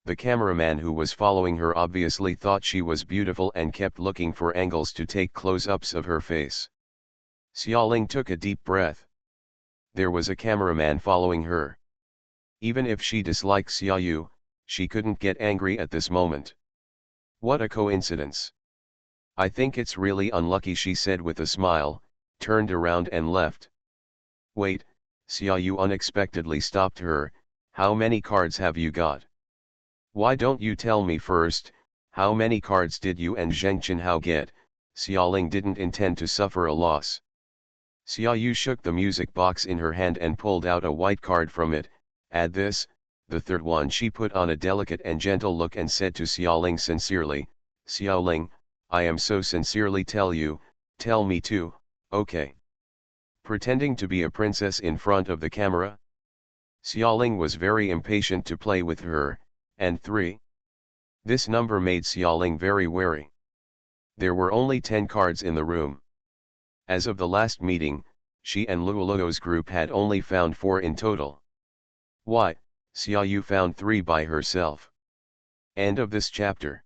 The cameraman who was following her obviously thought she was beautiful and kept looking for angles to take close-ups of her face. Xiaoling took a deep breath. There was a cameraman following her. Even if she disliked Xiaoyu, she couldn't get angry at this moment. What a coincidence. I think it's really unlucky, she said with a smile, turned around and left. Wait, Xia Yu unexpectedly stopped her. How many cards have you got? Why don't you tell me first, how many cards did you and Zheng Chenhao get? Xiaoling didn't intend to suffer a loss. Xia Yu shook the music box in her hand and pulled out a white card from it. Add this, the third one. She put on a delicate and gentle look and said to Xiaoling sincerely, Xiaoling, I am so sincerely tell me too, okay. Pretending to be a princess in front of the camera? Xiaoling was very impatient to play with her, and 3. This number made Xiaoling very wary. There were only 10 cards in the room. As of the last meeting, she and Luoluo's group had only found 4 in total. Why, Xia Yu found 3 by herself. End of this chapter.